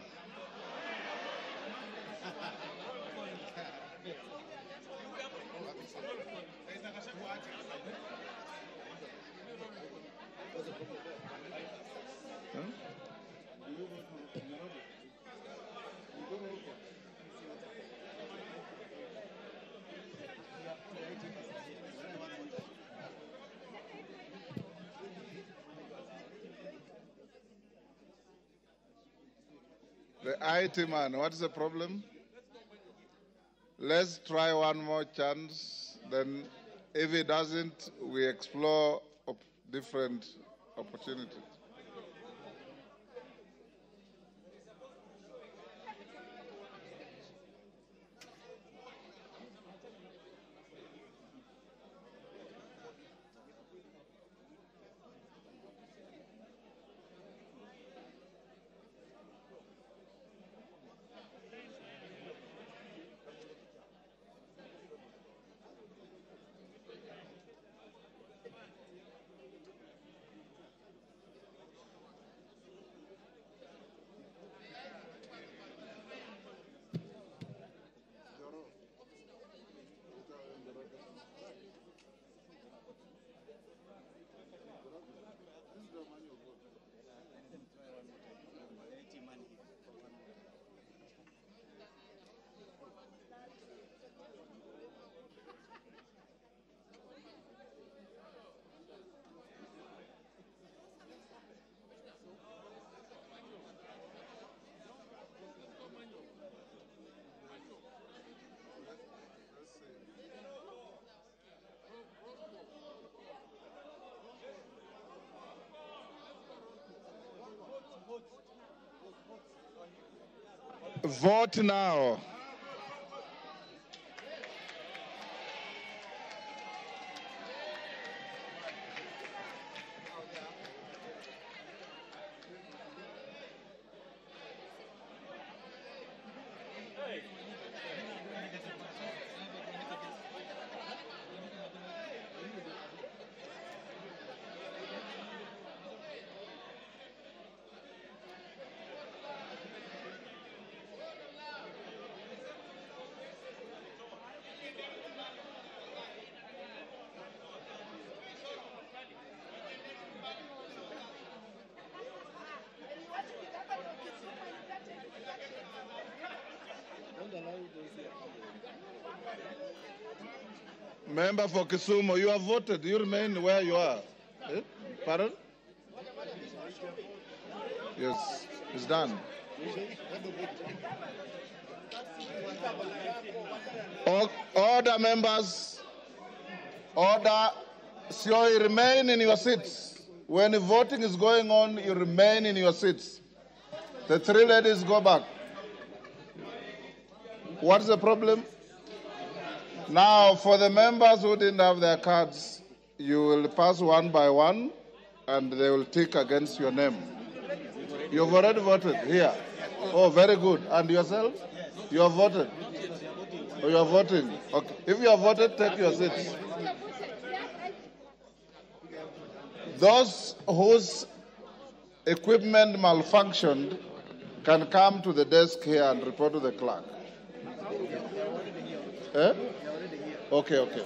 The IT man, what is the problem? Let's try one more chance. Then if it doesn't, we explore different opportunities. Vote now. Member for Kisumu, you have voted. You remain where you are. Eh? Pardon? Yes, it's done. Order, members. Order. So you remain in your seats. When the voting is going on, you remain in your seats. The three ladies go back. What's the problem? Now, for the members who didn't have their cards, you will pass one by one, and they will tick against your name. You've already voted here. Oh, very good. And yourself? You have voted? Oh, you are voting. Okay. If you have voted, take your seats. Those whose equipment malfunctioned can come to the desk here and report to the clerk. Eh? Okay, okay.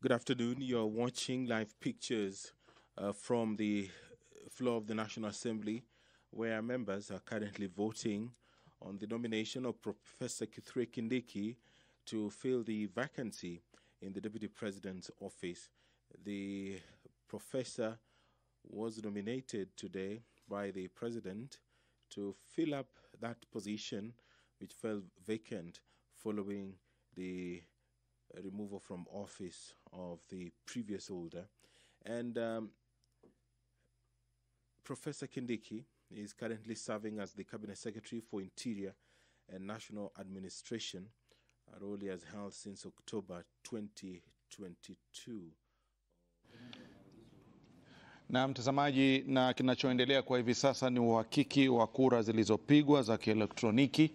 Good afternoon. You're watching live pictures from the floor of the National Assembly, where members are currently voting on the nomination of Professor Kithure Kindiki to fill the vacancy in the Deputy President's office. The professor was nominated today by the President to fill up that position, which fell vacant following the removal from office of the previous holder. And Professor Kindiki is currently serving as the Cabinet Secretary for Interior and National Administration, a role he has held since October 2022. Na mtazamaji, na kinachoendelea kwa hivi sasa ni uhakiki wa kura zilizopigwa za kielektroniki,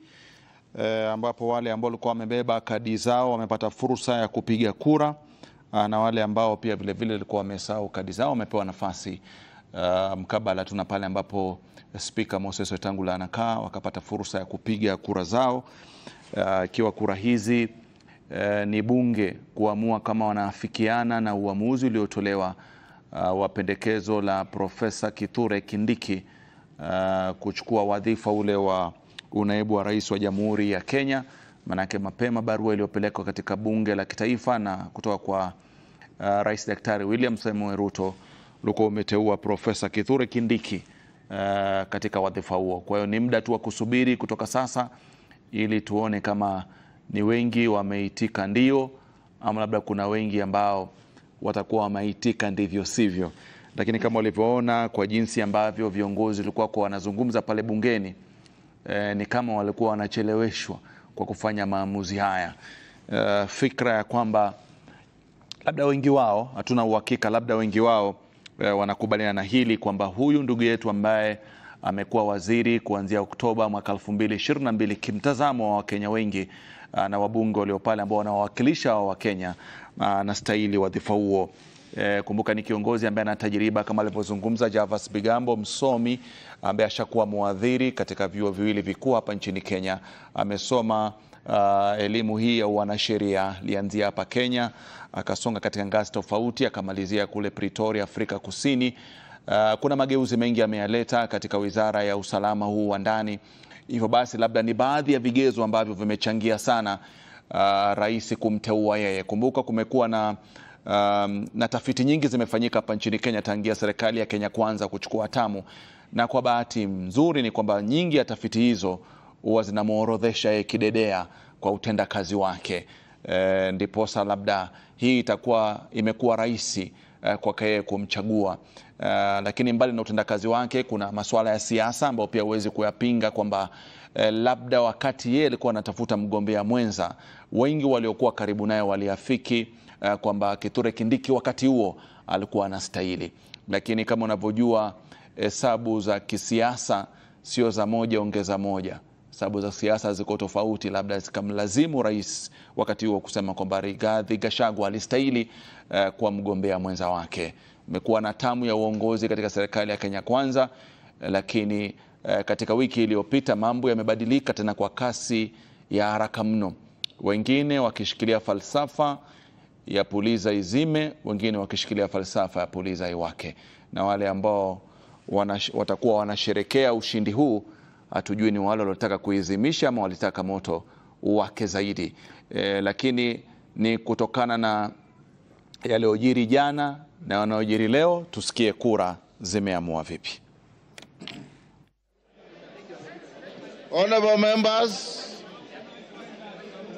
ambapo wale ambao walikuwa wamebeba kadi zao wamepata fursa ya kupiga kura, na wale ambao pia vile vile walikuwa wamesahau kadi zao wamepewa nafasi mkabala tuna pale ambapo Speaker Moses Wetangula anakaa, wakapata fursa ya kupiga kura zao, ikiwa kura hizi ni bunge kuamua kama wanaafikiana na uamuzi uliotolewa wa pendekezo la Profesa Kithure Kindiki kuchukua wadhifa ule wa unaibu wa rais wa Jamhuri ya Kenya. Manake mapema barua iliyopelekwa katika bunge la kitaifa na kutoka kwa Rais Daktari William Samoei Ruto ulikuwa umeteua Profesa Kithure Kindiki katika wadhifa huo. Kwa hiyo ni muda tu wa kusubiri kutoka sasa ili tuone kama ni wengi wameitika ndio ama labda kuna wengi ambao watakuwa wameitika ndivyo sivyo. Lakini kama ulivyoona kwa jinsi ambavyo viongozi walikuwa wanazungumza pale bungeni, ni kama walikuwa wanacheleweshwa kwa kufanya maamuzi haya. Fikra ya kwamba labda wengi wao, hatuna uhakika, labda wengi wao wanakubaliana na hili kwamba huyu ndugu yetu ambaye amekuwa waziri kuanzia Oktoba mwaka 2022, kimtazamo wa Wakenya wengi na wabunge walio pale ambao wanawakilisha wa Kenya anastahili wadhifa huo. Kumbuka ni kiongozi ambaye ana tajriba kama alivyozungumza Javas Bigambo, msomi ambaye ashakuwa muadhiri katika vyuo viwili vikuu hapa nchini Kenya. Amesoma elimu hii ya wanasheria, lianzia hapa Kenya, akasonga katika ngazi tofauti, akamalizia kule Pretoria, Afrika Kusini. Kuna mageuzi mengi ameyaleta katika wizara ya usalama huu wa ndani. Hivyo basi labda ni baadhi ya vigezo ambavyo vimechangia sana rais kumteua yeye. Kumbuka kumekuwa na tafiti nyingi zimefanyika hapa nchini Kenya tangia serikali ya Kenya Kwanza kuchukua hatamu, na kwa bahati nzuri ni kwamba nyingi ya tafiti hizo huwa zinamuorodhesha yeye kidedea kwa utendakazi wake. Ndiposa labda hii imekuwa rahisi kwa yeye kumchagua. Lakini mbali na utendakazi wake kuna masuala ya siasa ambayo pia huwezi kuyapinga kwamba labda wakati yeye alikuwa anatafuta mgombea mwenza, wengi waliokuwa karibu naye waliafiki kwamba Kithure Kindiki wakati huo alikuwa anastahili. Lakini kama unavyojua hesabu za kisiasa sio za moja ongeza moja. Hesabu za siasa ziko tofauti, labda zikamlazimu rais wakati huo kusema kwamba Rigathi Gachagua alistahili kwa mgombea mwenza wake. Umekuwa na tamu ya uongozi katika serikali ya Kenya Kwanza, lakini katika wiki iliyopita mambo yamebadilika tena kwa kasi ya haraka mno. Wengine wakishikilia falsafa ya puliza izime, wengine wakishikilia falsafa ya puliza iwake. Na wale ambao watakuwa wanasherekea ushindi huu, hatujui ni wale walitaka kuizimisha ama walitaka moto uwake zaidi. Lakini ni kutokana na yaliyojiri jana na yanayojiri leo, tusikie kura zimeamua vipi. Honorable members,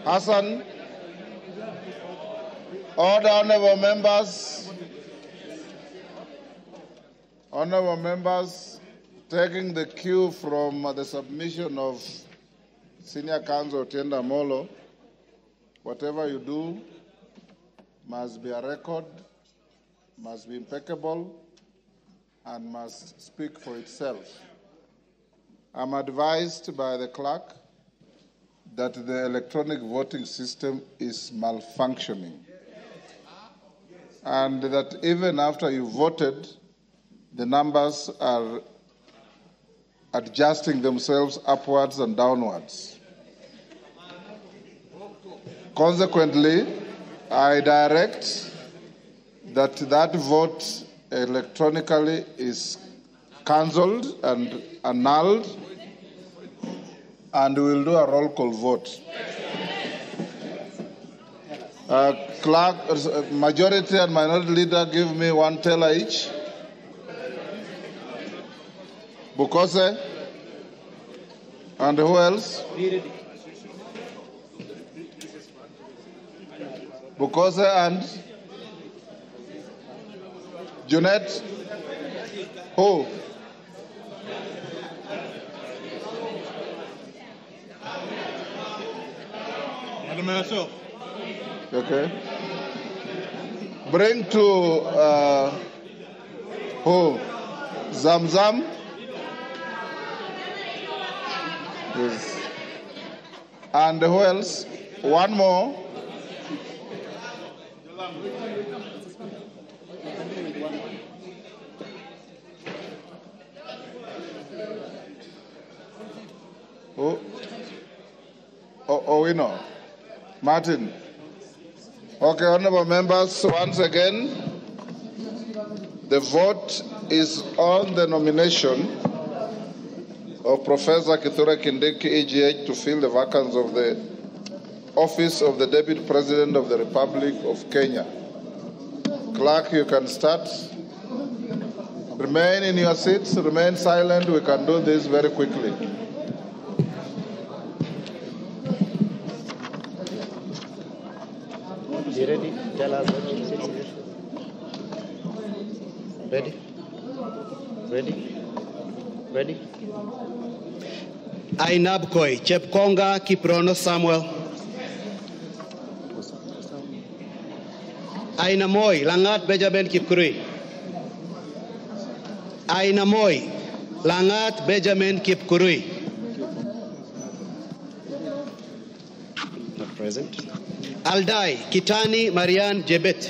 Hassan. Order, honorable members. Honorable members, taking the cue from the submission of Senior Counsel Otienda Molo, whatever you do must be a record, must be impeccable, and must speak for itself. I'm advised by the clerk that the electronic voting system is malfunctioning, and that even after you voted, the numbers are adjusting themselves upwards and downwards. Consequently, I direct that vote electronically is cancelled and annulled, and we'll do a roll call vote. Clerk, majority and minority leader, give me one teller each. Bukose, and who else? Bukose and Junet. Who? Madam myself. Okay. Bring to who? Zamzam. Yes. And who else? One more. Who? We know. Martin. Okay, honorable members, once again, the vote is on the nomination of Professor Kithure Kindiki, EGH, to fill the vacancy of the office of the Deputy President of the Republic of Kenya. Clerk, you can start. Remain in your seats, remain silent. We can do this very quickly. You ready? Tell us what you say. Ready? Ready? Ready? Ainab Koi, Chepkonga Kiprono Samuel. Aina Moi, Langat Benjamin Kipkurui. Aina Moi, Langat Benjamin Kipkurui. Present. Aldai Kitani Marian Jebet.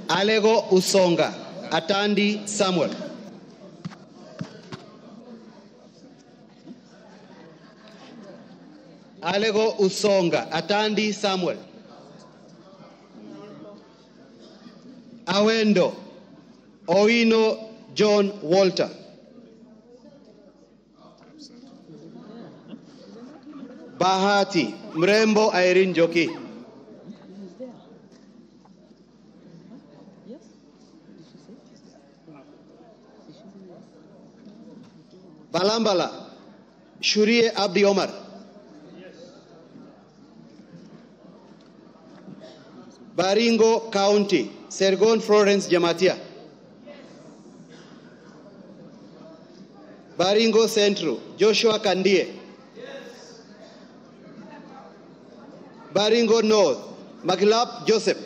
Alego Usonga Atandi Samuel. Alego Usonga Atandi Samuel. Awendo Oino John Walter. Bahati Mrembo Irene Joki. Balambala Shurie Abdi Omar. Baringo County Sergon Florence Jamatia. Baringo Central Joshua Kandie. Baringo North Maglap Joseph.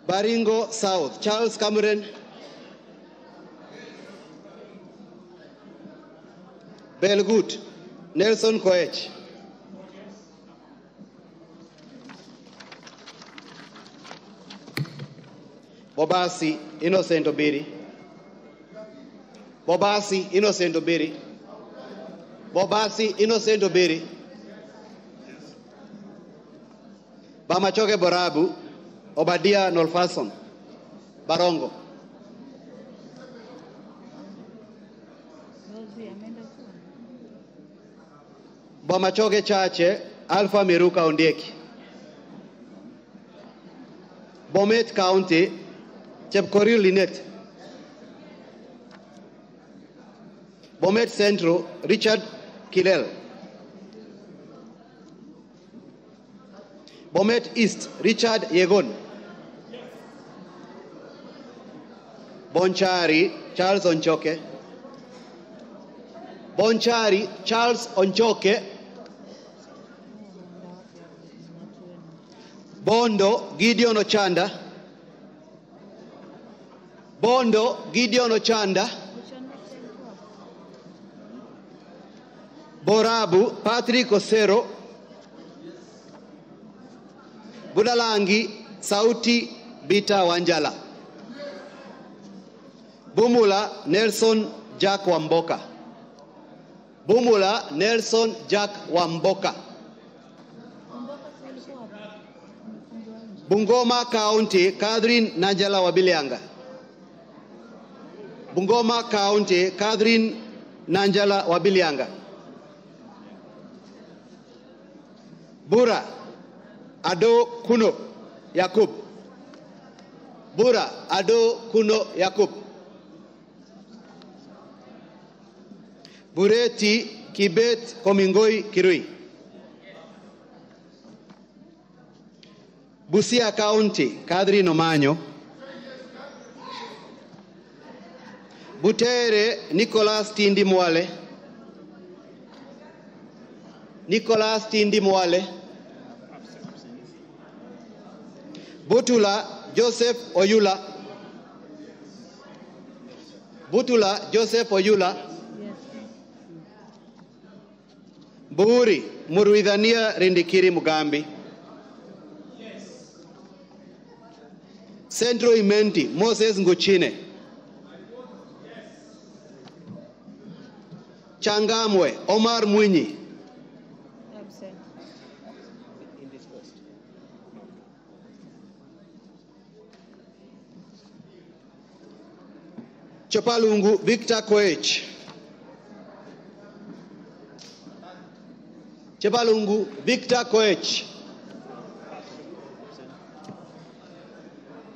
Baringo South Charles Cameron. Belgut Nelson Koech. Bobasi Innocent Obiri. Bobasi Innocent Obiri. Bobasi Innocent Obiri. Bamachoke Borabu Obadia Nolfason Barongo. Bomachoke Chache Alpha Miruka Ondeki. Bomet County Chepkorir Linet. Bomet Central Richard Kilel. Bomet East Richard Yegon. Bonchari Charles Onchoke. Bonchari Charles Onchoke. Bondo Gideon Ochanda. Bondo Gideon Ochanda. Borabu Patrick Osero. Budalangi Sauti Bita Wanjala. Bumula Nelson Jack Wamboka. Bumula Nelson Jack Wamboka. Bungoma County Catherine Nanjala Wabilianga. Bungoma County Catherine Nanjala Wabilianga. Bura Ado Kuno Yakub. Bura Ado Kuno Yakub. Bureti Kibet Komingoi Kirui. Busia County Catherine Omanyo. Butere Nicholas Tindi Mwale. Nicholas Tindi Mwale. Butula Joseph Oyula. Butula Joseph Oyula. Buri Muruidhania Rindikiri Mugambi. Centro Imenti Moses Nguchine. Changamwe Omar Mwinyi. Chopalungu Victor Koech. Chopalungu Victor Koech.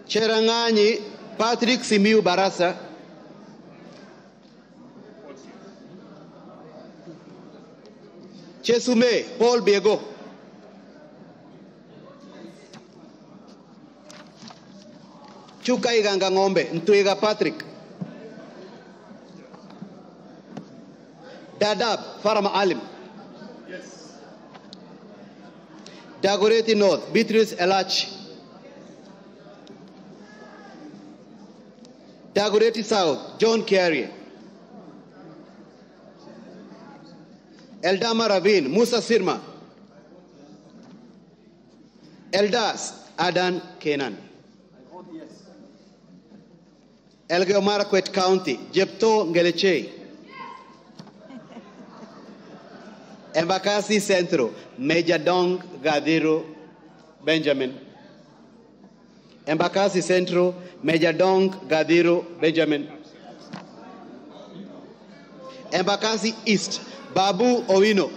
Cherangani Patrick Simiu Barasa. Chesume Paul Biego. Chuka Iganga Ng'ombe, Ntwiga Patrick. Dadaab, Farama Alim. Dagoretti North, Beatrice Elachi. Dagoretti South, John Carrier. Eldama Ravine, Musa Sirma. Eldas, Adan Kenan. Elgeyo Marakwet County, Jepto Ngelechei. Embakasi Central, Major Dong Gadiro Benjamin. Embakasi Central, Major Dong Gadiro Benjamin. Embakasi East, Babu Owino.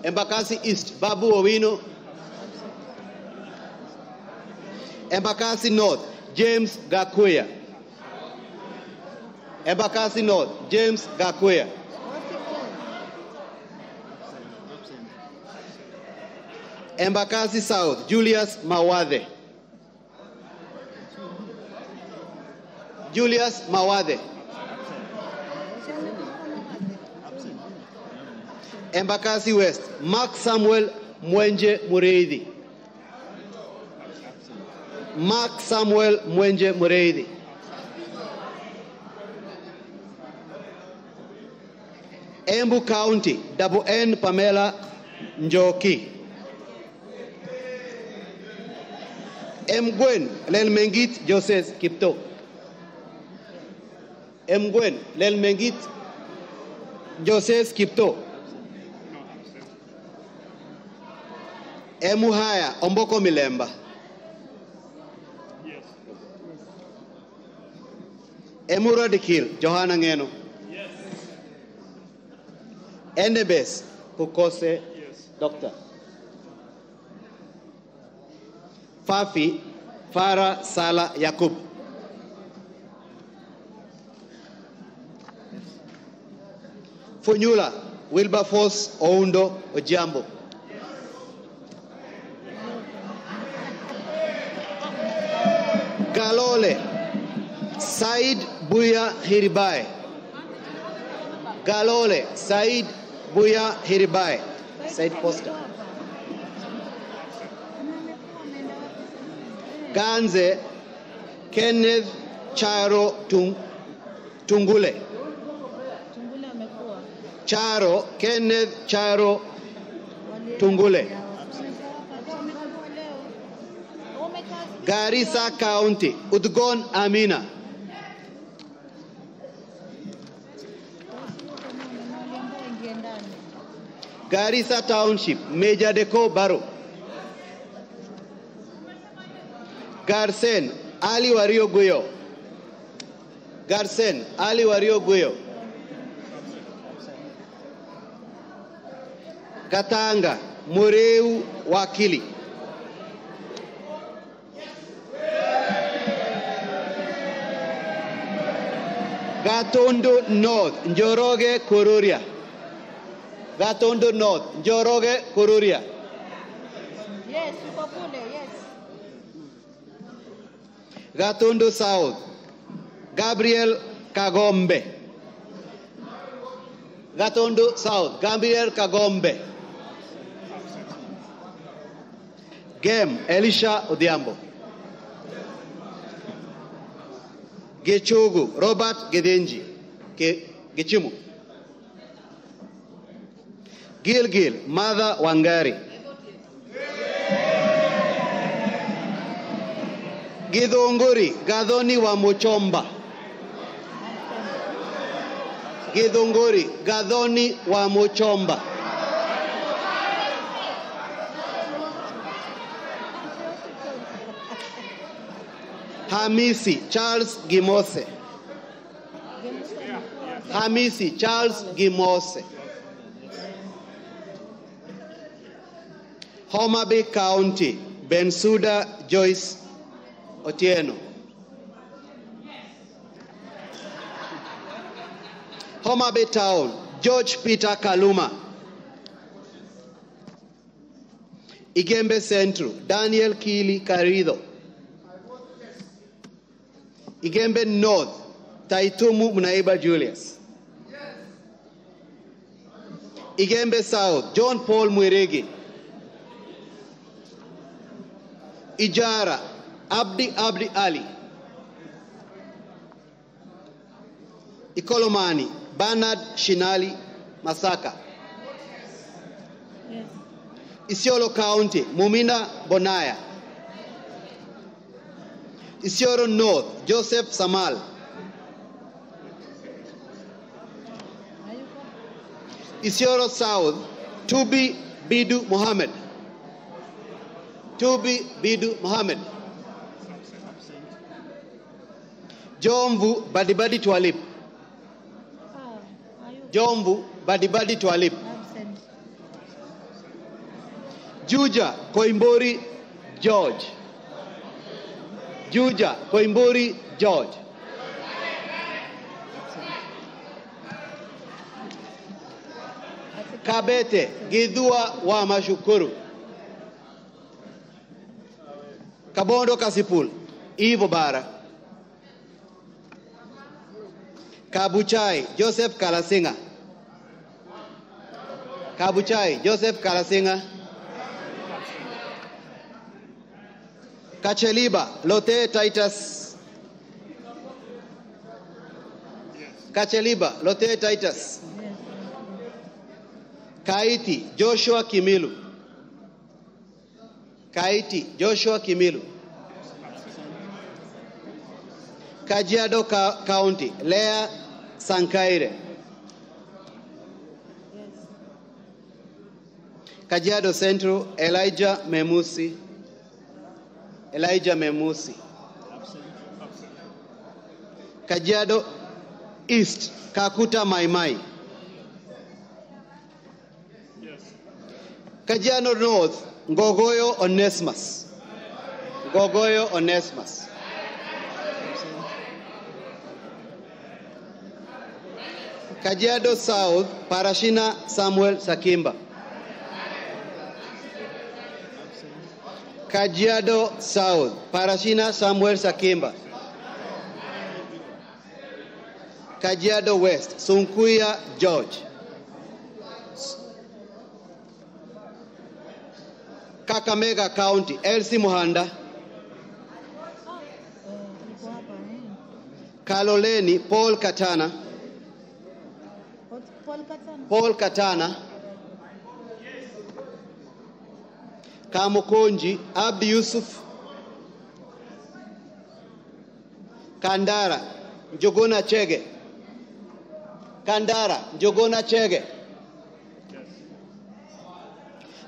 Embakasi East, Babu Owino. Embakasi North, James Gakuya. Embakasi North, James Gakuya. Embakasi South, Julius Mawade. Julius Mawade. Embakasi West, Mark Samuel Mwenje Mureithi. Mark Samuel Mwenje Mureithi. Embu County, Double N Pamela Njoki. Mgwen Lelmengit Joseph Kipto. Mgwen Lelmengit Joseph Kipto. Emuhaya Omboko Milemba. Emuradikil Johanna Ngeno. Endebes Kukose Doctor. Fafi Farah Sala Yakub. Funyula Wilberforce Oundo Ojambo. Galole Said Buya Hiribai. Galole Said Buya Hiribai. Said Poster. Ganze Kenneth Charo Tungule. Charo Kenneth Charo Tungule. Garissa County, Udgon Amina. Garissa Township, Major Deko Baro. Garsen Ali Wario Guyo. Garsen Ali Wario Guyo. Katanga Mureu Wakili. Gatondo North, Njoroge Kururia. Gatondo North, Njoroge Kururia. Yes, yes. Gatondo South, Gabriel Kagombe. Gatondo South, Gabriel Kagombe. Gem, Elisha Odiambo. Gechogu, Robert Gedenji. Gechimu. Gilgil, Mother Wangari. Githunguri, Gadhoni wa Muchomba. Githunguri, Gadhoni wa Muchomba. Hamisi Charles Gimose. Hamisi Charles Gimose. Homa Bay County, Bensuda Joyce Otieno. Homa Bay Town, George Peter Kaluma. Igembe Central, Daniel Kili Karido. Igembe North, Taitumu Mnaiba Julius. Igembe South, John Paul Mwirigi. Ijara, Abdi Ali. Ikolomani, Bernard Shinali Masaka. Yes. Isiolo County, Mumina Bonaya. Isiolo North, Joseph Samal. Isiolo South, Tubi Bidu Mohammed. Tubi Bidu Mohammed. Jomvu Badibadi Twalib. Jomvu Badibadi Twalib. Juja Koimbori George. Juja Koimbori George. Kabete Gidua wa Mashukuru. Kabondo Kasipul Ivo Bara. Kabuchai Joseph Kalasinga. Kabuchai Joseph Kalasinga. Kacheliba Lote Titus. Kacheliba Lote Titus. Kaiti Joshua Kimilu. Kaiti Joshua Kimilu. Kajiado County Lea Sankaire. Kajiado Central Elijah Memusi. Elijah Memusi. Kajiado East Kakuta Maimai. Kajiado North Ngogoyo Onesmus. Ngogoyo Onesmus. Kajiado South Parashina Samuel Sakimba. Kajiado South Parashina Samuel Sakimba. Kajiado West Sunkuya George. Kakamega County Elsie Muhanda. Kaloleni Paul Katana. Paul Katana. Kamukonji Abdi Yusuf. Kandara Njogona Chege. Kandara Njogona Chege.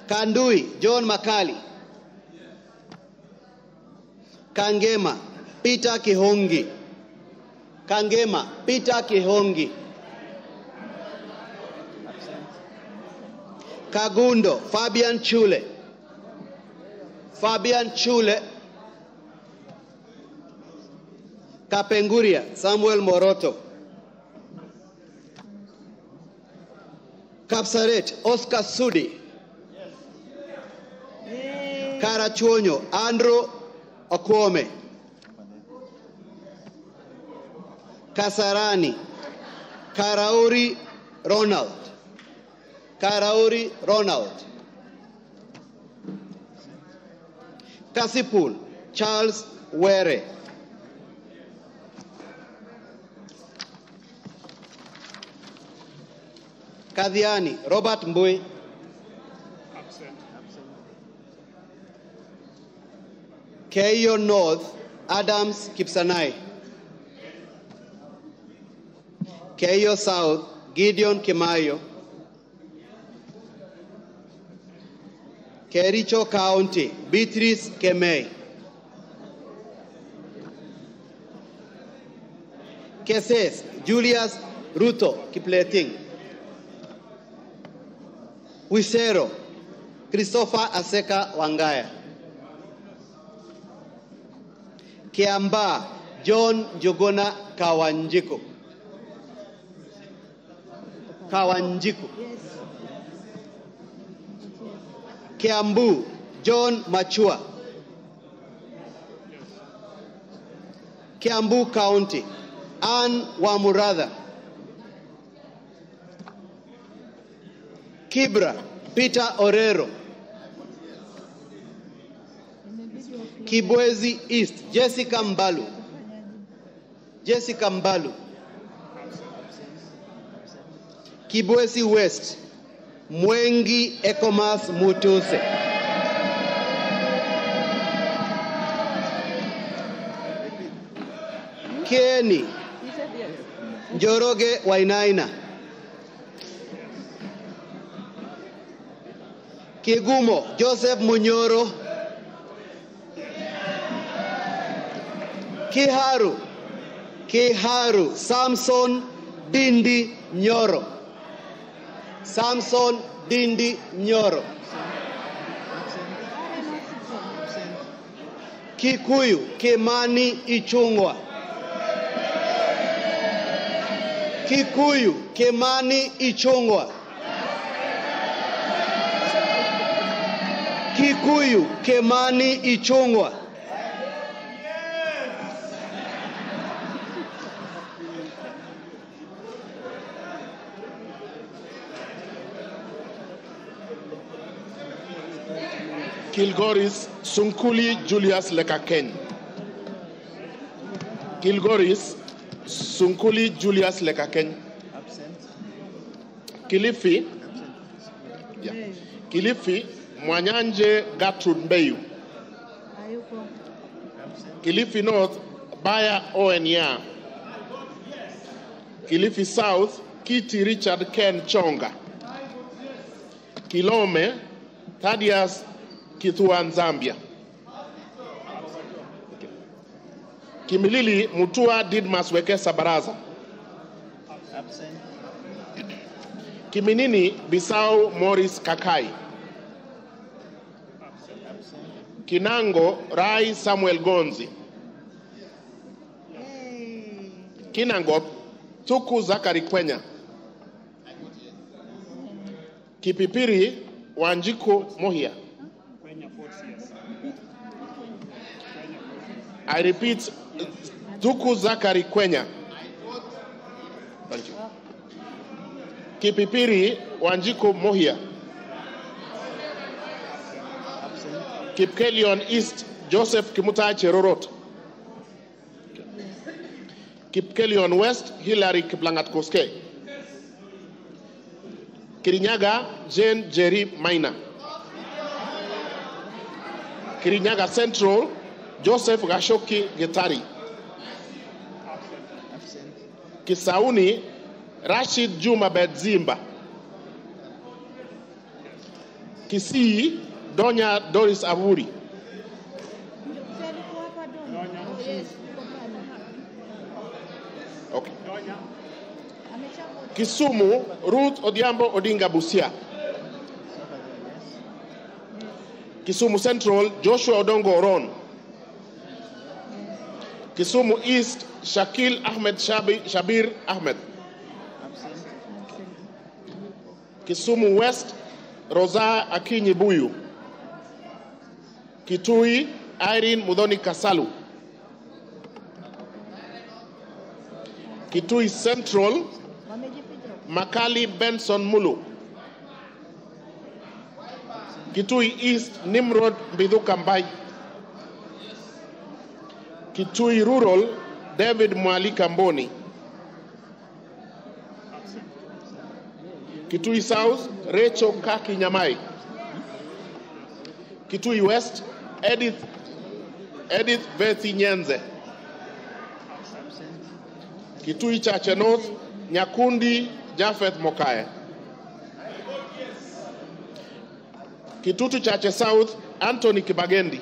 Kandui John Makali. Kangema Peter Kihongi. Kangema Peter Kihongi. Kagundo Fabian Chule. Fabian Chule. Kapenguria Samuel Moroto. Kapsaret Oscar Sudi. Karachuonyo Andrew Okwome. Kasarani Karauri Ronald. Karauri Ronald. Kasipul Charles Were. Kadhiani Robert Mbui. Keio North Adams Kipsanai. Keio South Gideon Kimayo. Kericho County Beatrice Kemei. Keses Julius Ruto Kipleting. Wisero Christopher Aseka Wangaya. Kiamba John Jogona Kawanjiko. Kawanjiko. Kiambu John Machua. Kiambu County, Ann Wamuratha. Kibra, Peter Orero. Kibwezi East, Jessica Mbalu. Jessica Mbalu. Kibwezi West, Mwengi Ekomas Mutuse. Kieni, Njoroge Wainaina. Kigumo, Joseph Munyoro. Kiharu, Samson Dindi Nyoro. Samson Dindi Nyoro. Kikuyu, Kimani Ichungwa. Kikuyu, Kimani Ichungwa. Kikuyu, Kimani Ichungwa. Kilgoris Sunkuli Julius Lekakeny. Kilgoris Sunkuli Julius Lekakeny. Kilifi. Yeah. Kilifi Mwanyanje Gertrude Mbeyu. Kilifi North Baya Owenya. Kilifi South Kiti Richard Ken Chonga. Kilome Thaddeus Kithure Zambia. Kimilili Mutua Didmas Wekesa Baraza. Kiminini Bisau Morris Kakai. Kinango Rai Samuel Gonzi. Kinangop Tuku Zakari Kwenya. Kipipiri Wanjiko Mohia. I repeat, Tuku Zakari Kwenya. Thank you. Kipipiri Wanjiko Mohia. Kipkelion East Joseph Kimutai Cherorot. Kipkelion West Hilary Kiplangat Koske. Kirinyaga Jane Jerry Maina. Kirinyaga Central Joseph Gashoki Getari. Kisauni Rashid Juma Bedzimba. Kisii Donya Doris Avuri. Okay. Kisumu Ruth Odiambo Odinga Busia. Kisumu Central Joshua Odongo Oron. Kisumu East Shakil Ahmed Shabir Ahmed. Kisumu West Rosa Akinyi Buyu. Kitui Irene Mudhoni Kasalu. Kitui Central Makali Benson Mulu. Kitui East Nimrod Mbithuka Mbai. Kitui Rural David Mwalika Mboni. Kitui South Rachel Kaki Nyamai. Kitui West Edith Vethi Nyenze. Kitui Chache North Nyakundi Jafeth Mokaya. Kitutu Chache South Anthony Kibagendi.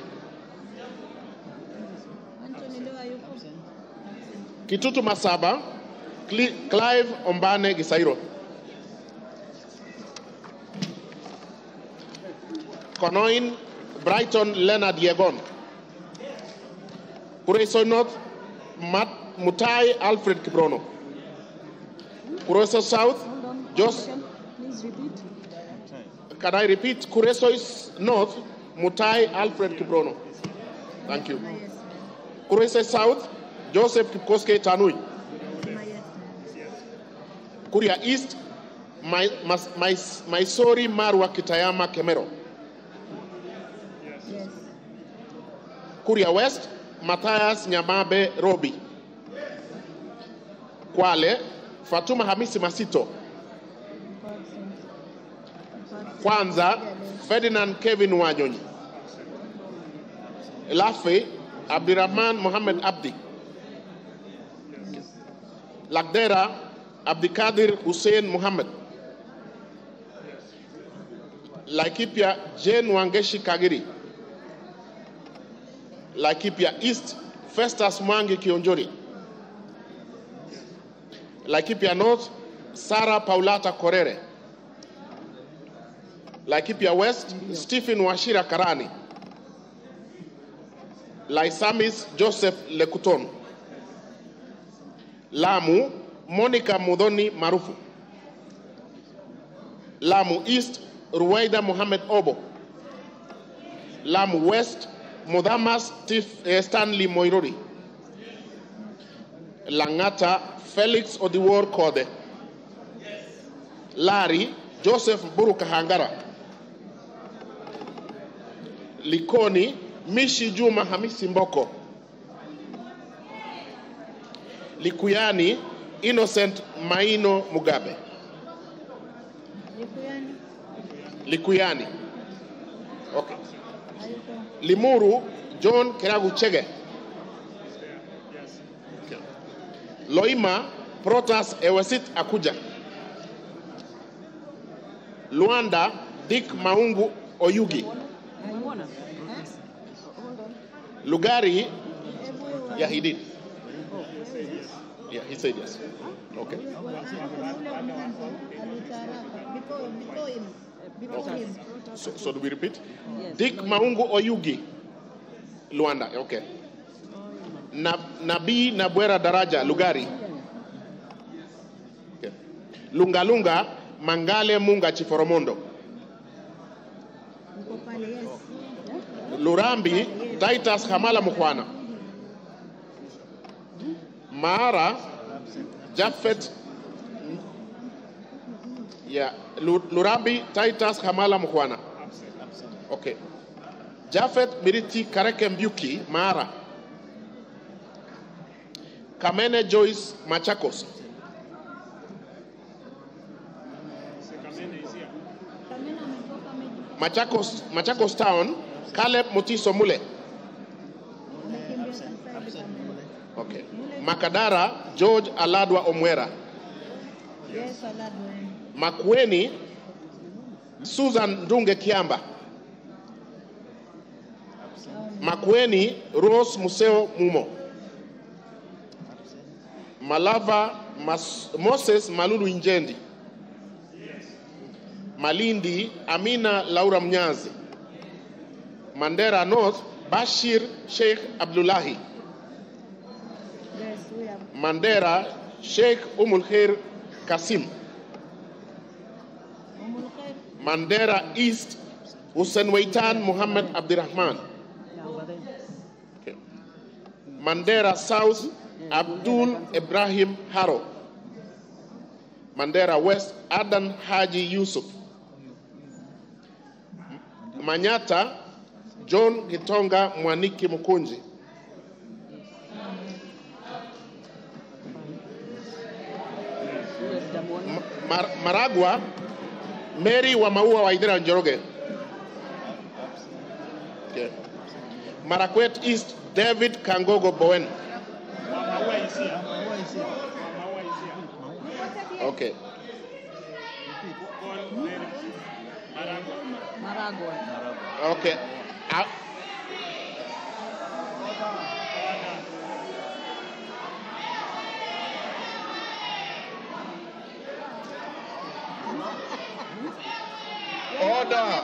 Kitutu Masaba Clive Ombane Gisairo. Konoin Brighton Leonard Yegon. Kureso North Mutai Alfred Kibrono. Kureso South Please repeat. Can I repeat? Kureso is North Mutai Alfred Kibrono. Thank you. Kureso South Joseph Kipkoskei Tanui. Kuria East, Maisori Marwa Kitayama Kemero. Kuria West, Matthias Nyamabe Robi. Kwale, Fatuma Hamisi Masito. Kwanza, Ferdinand Kevin Wanyonyi. Lafe, Abdirahman Mohamed Abdi. Lagdera, Abdikadir Hussein Mohamed. Laikipia, Jane Wangeshi Kagiri. Laikipia East, Festus Mwangi Kionjori. Laikipia North, Sarah Paulata Korere. Laikipia West, Stephen Washira Karani. Laisamis Joseph Lekuton. Lamu, Monica Mudhoni Marufu. Lamu East, Ruwaida Mohamed Obo. Lamu West, Mudamas Stanley Moirori. Langata, Felix Odiwor Kode. Lari, Joseph Buruka Hangara. Likoni, Mishi Juma Hamisi Mboko. Likuyani, Innocent Maino Mugabe. Likuyani. Okay. Limuru, John Keragu Chege. Okay. Loima, Protas Ewesit Akuja. Luanda, Dick Maungu Oyugi. Lugari, yeah, he did. Yeah, he said yes. Okay. So do we repeat? Yes. Dick Maungu Oyugi, Luanda. Okay. Nabi Nabwera Daraja, Lugari. Okay. Lunga Lunga, Mangale Munga Chiforomondo. Lurambi, Titus Hamala Mukwana. Mara, Jaffet, yeah, Lurambi, Titus Hamala Mukwana. Okay. Jaffet Miriti Kareke Mbuki, Mara. Kamene Joyce Machakos. Machakos Town, Caleb Mutiso Mule. Okay. Makadara, George Aladwa Omwera. Yes, Aladwa. Makueni, Susan Dunge Kiamba. Makueni, Rose Museo Mumo. Malava, Moses Malulu Injendi. Malindi, Amina Laura Mnyazi. Mandera North, Bashir Sheikh Abdullahi. Mandera, Sheikh Umulkhair Kasim. Mandera East, Hussein Waitan Muhammad Abdirahman. Okay. Mandera South, Abdul Ibrahim Haro. Mandera West, Adan Haji Yusuf. Manyata, John Gitonga Mwaniki Mukunji. Maragua, Mary Wamaua Waidera Njoroge. Okay. Marakwet East, David Kangogo Bowen. Okay. Okay. Order.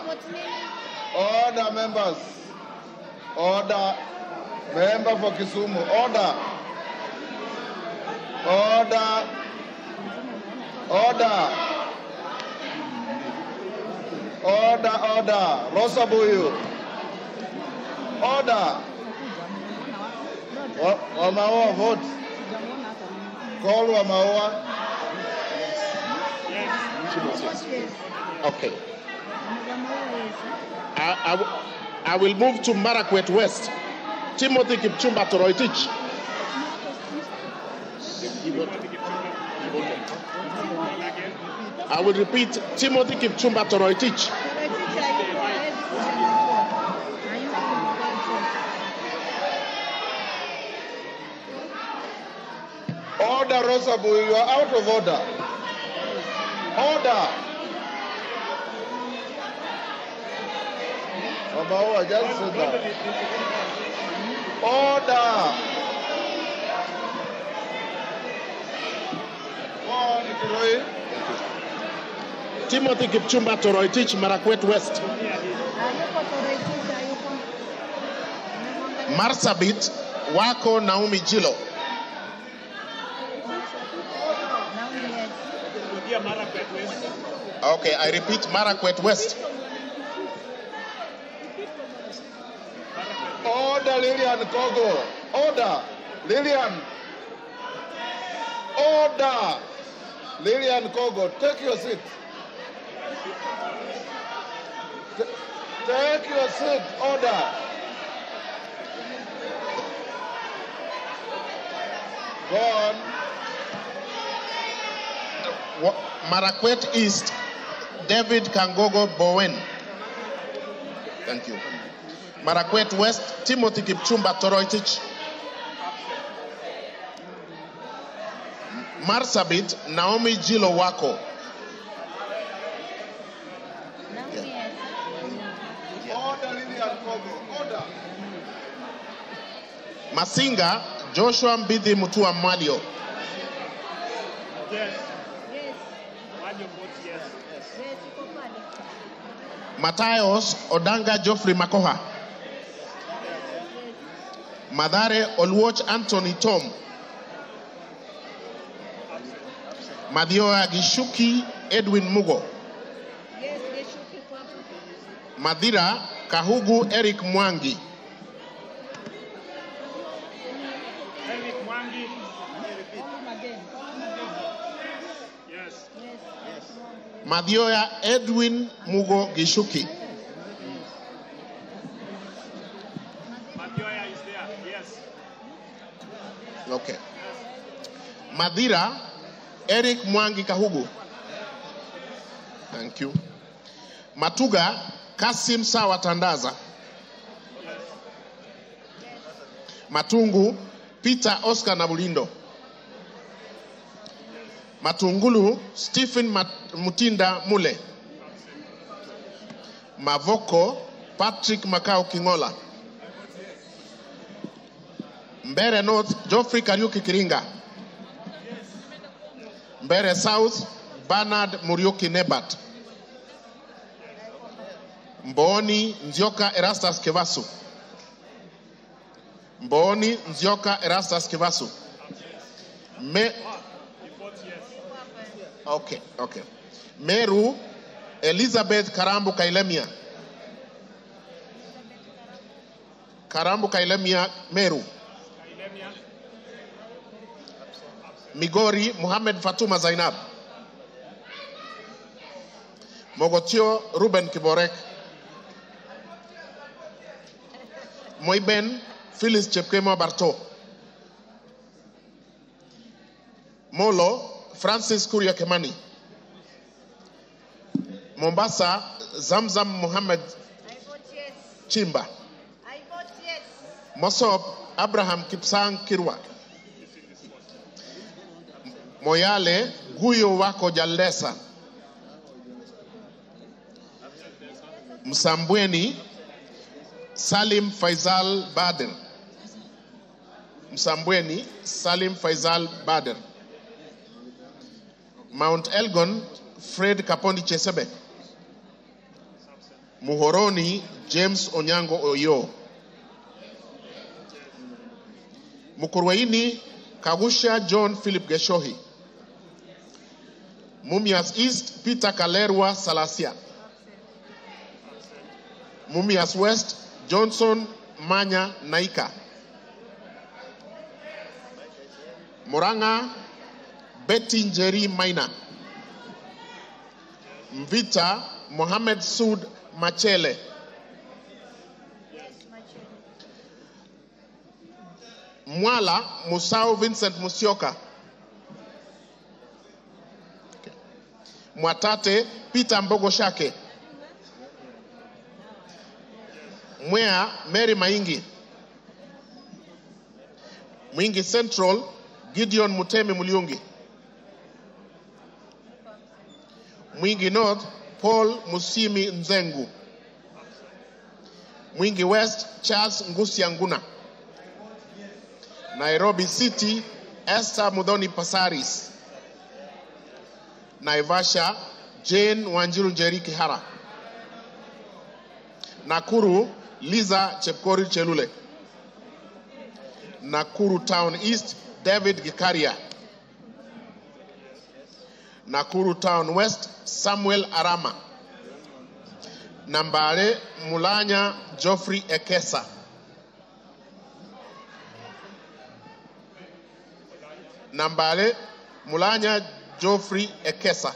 Order, members. Order. Member for Kisumu. Order. Order. Order. Order, order. Rosabuyu. Order. Wamaoa vote. Call Wamaoa. Okay. I will move to Marakwet West. Timothy Kipchumba Toroitich. I will repeat, Timothy Kipchumba Toroitich. Order, Rosabu, you are out of order. Order. Wamaoa, just sit down. Order. Go on, Kiroi. Timothy Kipchumba Toroitich, Marakwet West. Marsabit, Wako Naomi Jilo. Okay, I repeat, Marakwet West. Order, Lillian Kogo. Order. Lillian. Order. Lillian Kogo, take your seat. Take your seat. Order. Go on. Marakwet East, David Kangogo Bowen. Thank you. Marakwet West, Timothy Kipchumba Toroitich. Marsabit, Naomi Jilo Wako. Order, Lillian Kogo. Order. Masinga, Joshua Mbidi Mutua Malio. Yes. Yes. Malio votes yes. Yes. Matayos Odanga Geoffrey Makoha. Madare Olwoch Anthony Tom. Madioa Gishuki Edwin Mugo. Yes, Gishuki Papa. Madira Kahugu Eric Mwangi. Eric Mwangi. Yes. Yes. Madioa Edwin Mugo Gishuki. Madioa is there. Yes. Okay. Madira Eric Mwangi Kahugu. Thank you. Matuga Kasim Sawa Tandaza. Matungu Peter Oscar Nabulindo. Matungulu Stephen Mutinda Mule. Mavoko Patrick Makao Kingola. Mbere North Geoffrey Kariuki Kiringa. Mbere South Bernard Muriuki Nebat. Mboni Nzioka Erastus Kevasu. Mboni Nzioka Erastus Kevasu. Okay. Meru Elizabeth Karambu Kailemia. Karambu Kailemia Meru. Migori Muhammad Fatuma Zainab. Mogotio Ruben Kiborek. Moiben Phyllis Chepkemo Barto. Molo Francis Kuria Kemani. Mombasa Zamzam Muhammad Chimba. Mosop Abraham Kipsang Kirwa. Moyale Guyo Wako Jalesa. Msambweni Salim Faisal Bader. Msambweni Salim Faisal Bader. Mount Elgon Fred Kapondi Chesebe. Muhoroni James Onyango Oyo. Mukurweini Kagusha John Philip Geshohi. Mumias East Peter Kalerwa Salasia. Mumias West Johnson Manya Naika. Muranga, Betty Njeri Maina. Mvita, Mohamed Sud Machele. Mwala, Musau Vincent Musyoka. Mwatate, Peter Mbogo Shake. Mwea, Mary Maingi. Mwingi Central, Gideon Mutemi Muliungi. Mwingi North, Paul Musimi Nzengu. Mwingi West, Charles Ngusia Nguna. Nairobi City, Esther Mudhoni Pasaris. Naivasha, Jane Wanjiru Njeri Kihara. Nakuru, Liza Chepkori Chelule. Nakuru Town East, David Gikaria. Nakuru Town West, Samuel Arama. Nambale, Mulanya Geoffrey Ekesa. Nambale, Mulanya Geoffrey Ekesa.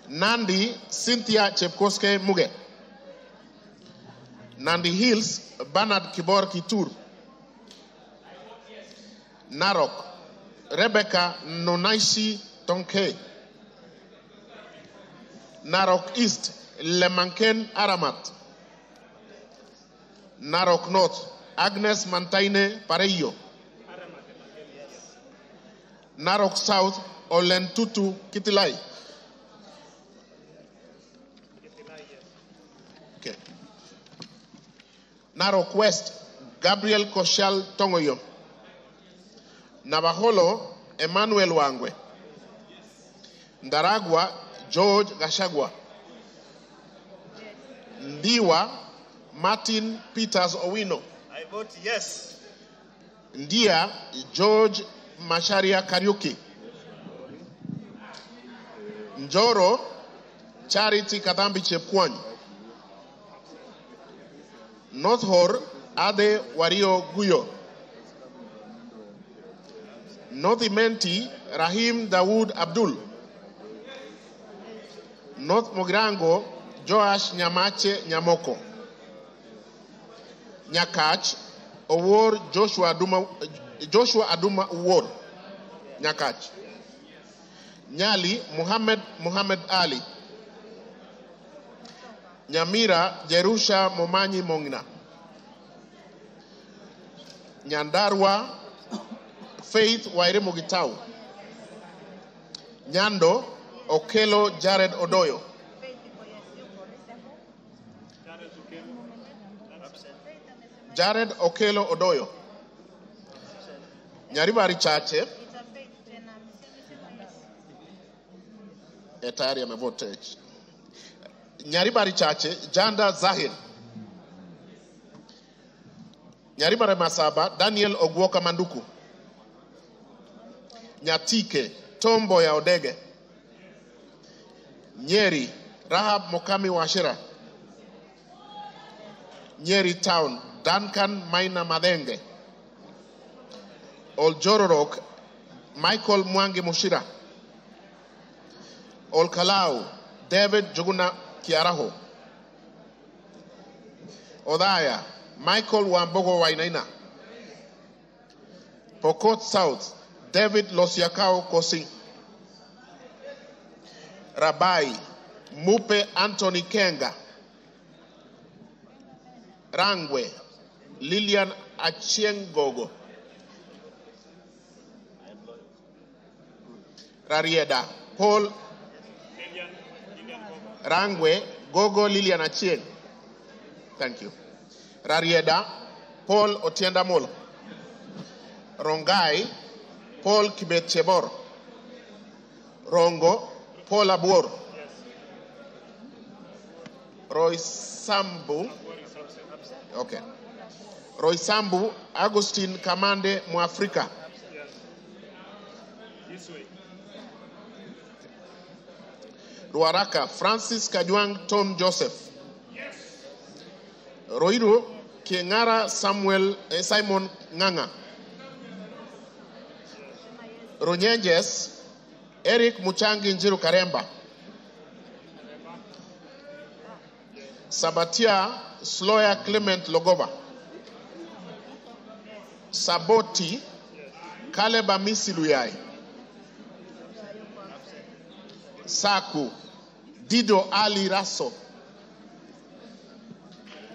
Nandi, Cynthia Chepkoske Muge. Nandi Hills, Bernard Kibor Kitur. Narok, Rebecca Nonaishi Tonke. Narok East, Lemanken Aramat. Narok North, Agnes Mantaine Pareyo. Narok South, Olentutu Kitilai. Okay. Narok West, Gabriel Koshal Tongoyo. Navaholo, Emmanuel Wangwe. Ndaragwa, George Gashagwa. Ndiwa, Martin Peters Owino. I vote yes. Ndia, George Masharia Kariuki. Njoro, Charity Katambi Chepkwany. North Hor, Ade Wario Guyo. North Imenti, Rahim Dawood Abdul. North Mogrango, Joash Nyamache Nyamoko. Nyakach, Owor Joshua Aduma Uwor. Nyakach. Nyali, Muhammad Ali. Nyamira, Jerusha Momanyi Mongina. Nyandarua, Faith Waire Mogitau. Nyando, Okelo Jared Odoyo. Jared Okelo Odoyo. Nyaribari Chache. Tayari amevote. Nyaribari Chache, Janda Zahir. Nyaribari Masaba, Daniel Ogwoka Manduku. Nyatike, Tombo ya Odege. Nyeri, Rahab Mokami Washira. Nyeri Town, Duncan Maina Madenge. Oljororok, Michael Mwangi Mushira. Olkalau, David Juguna Kiaraho. Odaya, Michael Wambogo Wainaina. Pokot South, David Losiakao Kosi. Rabai, Mupe Anthony Kenga. Rangwe, Lilian Achiengogo. Rarieda, Paul Rangwe, Gogo Lilian Achieng. Thank you. Rarieda, Paul Otienda Molo. Rongai, Paul Kibet Chebor. Rongo, Paul Abor. Roy Sambu. Okay. Roy Sambu, Agustin Kamande Muafrika. This way. Ruaraka, Francis Kajwang Tom Joseph. Yes. Roiru, Kiengara Simon Nganga. Runyenjes, Eric Muchangi Njiru Karemba. Sabatia Sloya Clement Logova. Saboti Caleb Amisi Luyai. Saku Dido Ali Raso.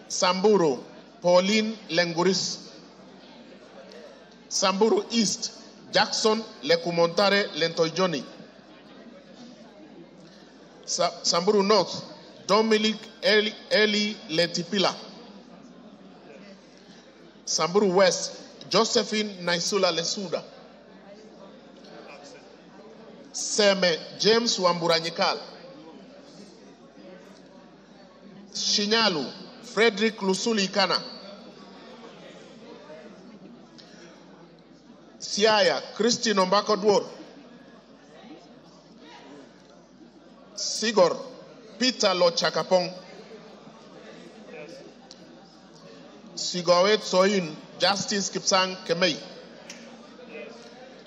Samburu Pauline Lenguris. Samburu East Jackson Lekumontare Lentoijoni. Samburu North Dominic Eli Letipila. Samburu West Josephine Naisula Lesuda. Seme James Wamburanyikal. Shinyalu Frederick Lusuli Ikana. Siaya Christine Ombako Dwor. Sigor Peter Lochakapong. Sigowet Soin Justice Kipsang Kemei.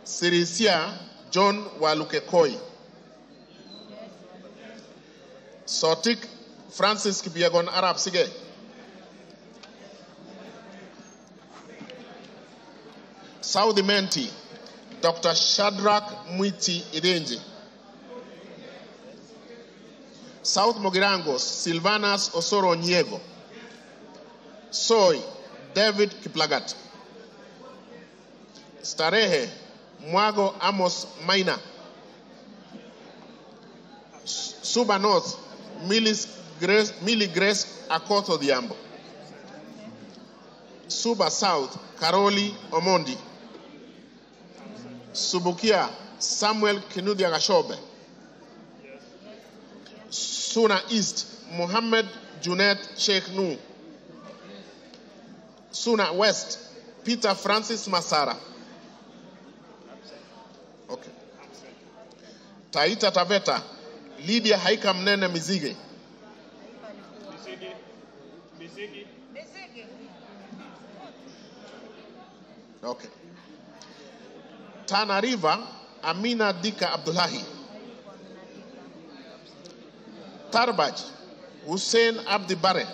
Sirisia John Walukekoi. Sotik Francis Kibiagon Arab Sige. Saudi Menti Dr. Shadrach Mwiti Idenji. South Mogirangos Silvanas Osoro Nyego. Soy David Kiplagat. Starehe Mwago Amos Maina. Suba North Millie Grace Akoto Diambo. Suba South Karoli Omondi. Subukia Samuel Kinudia Gashobe. Suna East Muhammad Junet Sheikh Nu. Suna West Peter Francis Masara. Okay. Taita Taveta Lydia Haika Mnene Mizige. Okay. Tana River Amina Dika Abdullahi. Tarbaj Hussein Abdi Bare.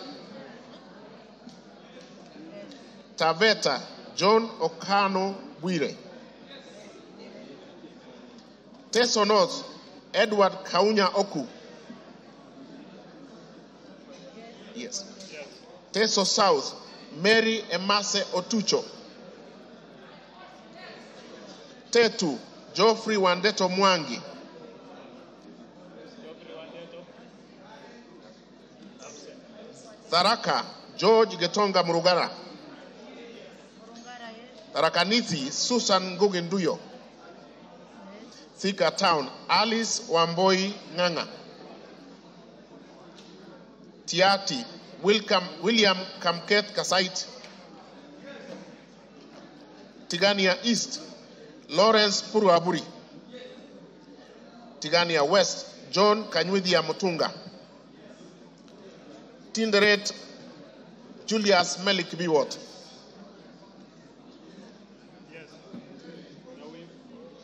Taveta John Okano Bwire. Teso North Edward Kaunya Oku. Yes. Teso South Mary Emase Otucho. Tetu Geoffrey Wandeto Mwangi. Tharaka George Getonga Murugara. Tarakaniti Susan Ngugenduyo. Thika Town Alice Wamboi Nganga. Tiati William Kamket Kasait. Tigania East Lawrence Puruaburi. Tigania West John Kanywidia Mutunga. Tinderet Julius Melik Biwot.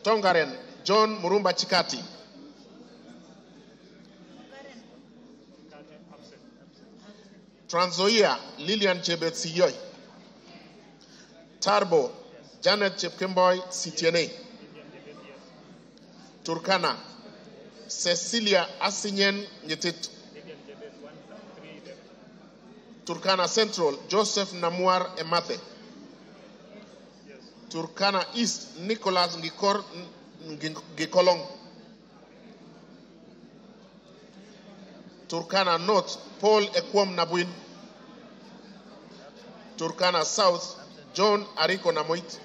Tongaren John Murumba Chikati. Transoia Lilian Chebet Siyoy. Tarbo Janet Chepkemboy Sitiene. Turkana Cecilia Asinyen Nyetit. Turkana Central Joseph Namuar Emate. Turkana East Nicholas Ngikor Gikolong. Turkana North Paul Ekwom Nabuin. Turkana South John Ariko Namoit.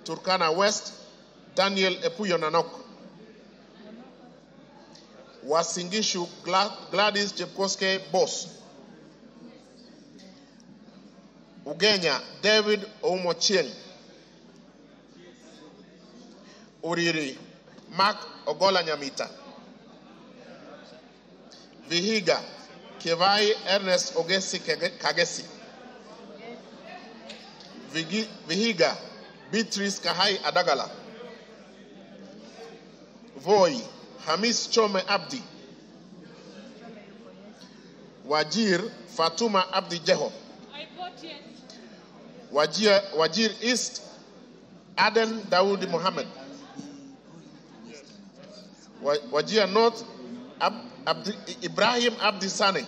Turkana West Daniel Epuyo Nanok. Wasingishu Gladys Jepkoske Boss. Ugenya David Oumochieng. Uriri Mark Ogola Nyamita. Vihiga Kevai Ernest Ogesi Kagesi. Vihiga Beatrice Kahai Adagala. Voi, Hamis Chome Abdi. Wajir, Fatuma Abdi Jeho. I vote yes. Wajir East, Aden Dawood Mohammed. Wajir North, Ibrahim Abdi Sane.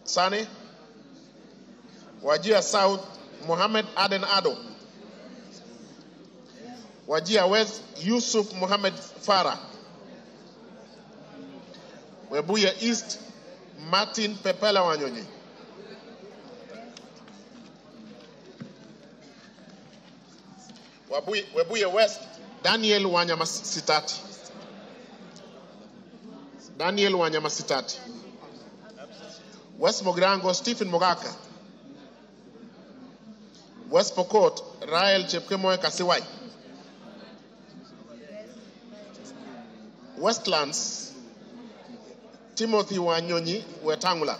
Sane. Wajir South, Mohammed Aden Ado. Wajir West, Yusuf Mohammed Farah. Webuye East, Martin Pepela Wanyonyi. Webuye West, Daniel Wanyama Sitati. Daniel Wanyama Sitati. West Mogrango, Stephen Mogaka. West Pokot, Rael Chepkemoy Kasiwai. Westlands, Timothy Wanyonyi Wetangula.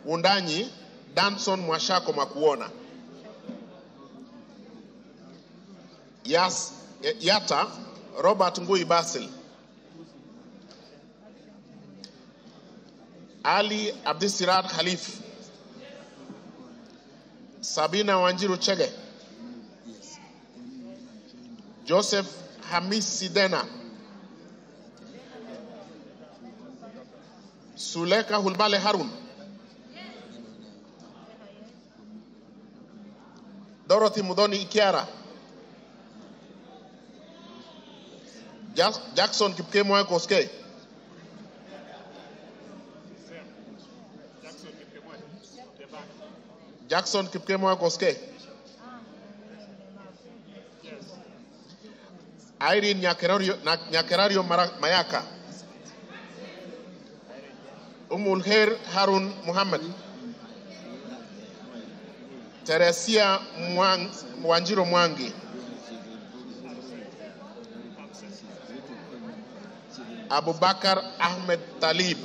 Wundanyi, Danson Mwashako Makuona. Yata, Robert Ngui Basil. Ali Abdisirat Khalif. Sabina Wanjiru Chege. Joseph Hamis Sidena. Suleka Hulbale Harun. Dorothy Mudoni Ikiara. Jackson Kipkemoy Koske. Jackson Kipkemoy Koske. Irene Nyakerario Mayaka. Umulher Harun Muhammad. Teresia Wanjiro Mwangi. Abubakar Ahmed Talib.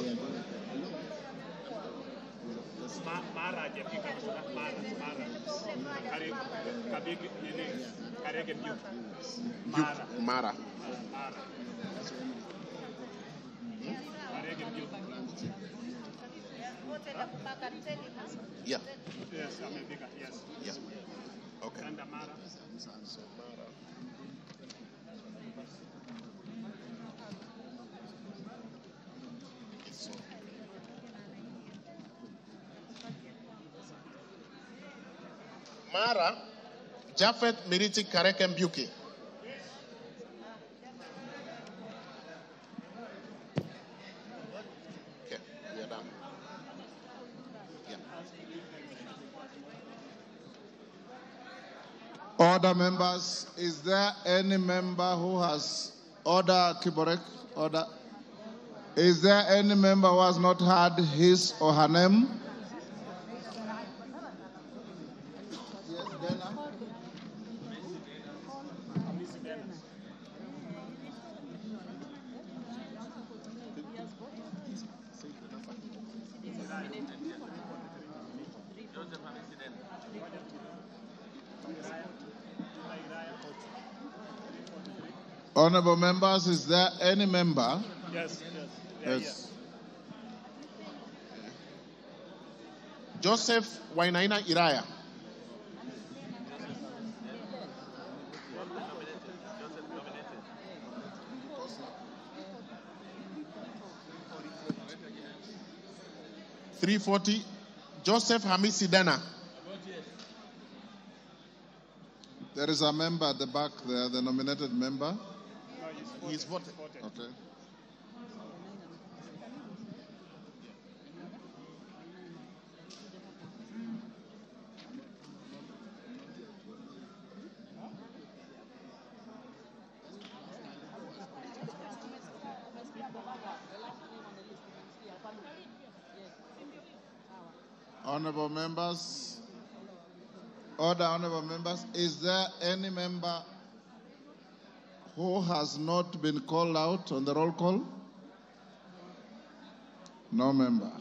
Mara. Yeah. Yes, yes. Yeah. Okay. Mara, Jafet Miriti Kareke Mbuki. Okay, we are done. Yeah. Order, members. Is there any member who has order, Kiborek? Order. Is there any member who has not had his or her name? Honorable members, is there any member? Yes. Yes. Joseph Wainaina Iraya. $340. Joseph Hamisi Dana. There is a member at the back there, the nominated member. He's voted. Okay. Honorable members, order, honorable members, is there any member who has not been called out on the roll call? No member.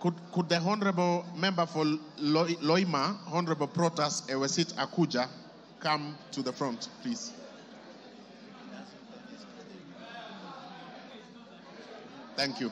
Could the Honorable Member for Loima, Honorable Protas Ewesit Akuja, come to the front, please? Thank you.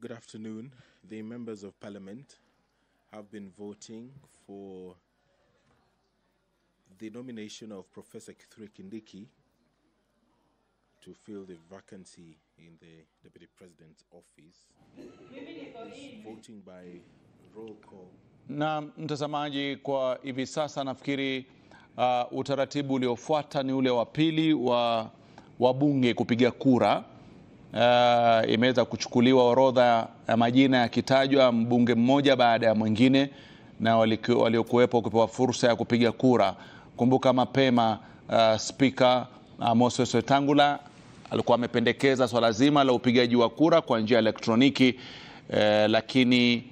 Good afternoon. The members of Parliament have been voting for the nomination of Professor Kithure Kindiki to fill the vacancy in the Deputy President's office. Voting by roll call. Na mtazamaji, kwa hivi sasa nafikiri utaratibu uliofuata ni ule wa pili wa wabunge kupiga kura. Imeweza kuchukuliwa orodha ya majina yakitajwa mbunge mmoja baada ya mwingine, na waliokuwepo kupewa fursa ya kupiga kura. Kumbuka mapema Speaker Moses Wetangula alikuwa amependekeza swala zima la upigaji wa kura kwa njia elektroniki, lakini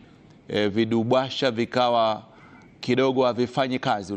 vidubasha vikawa kidogo havifanyi kazi.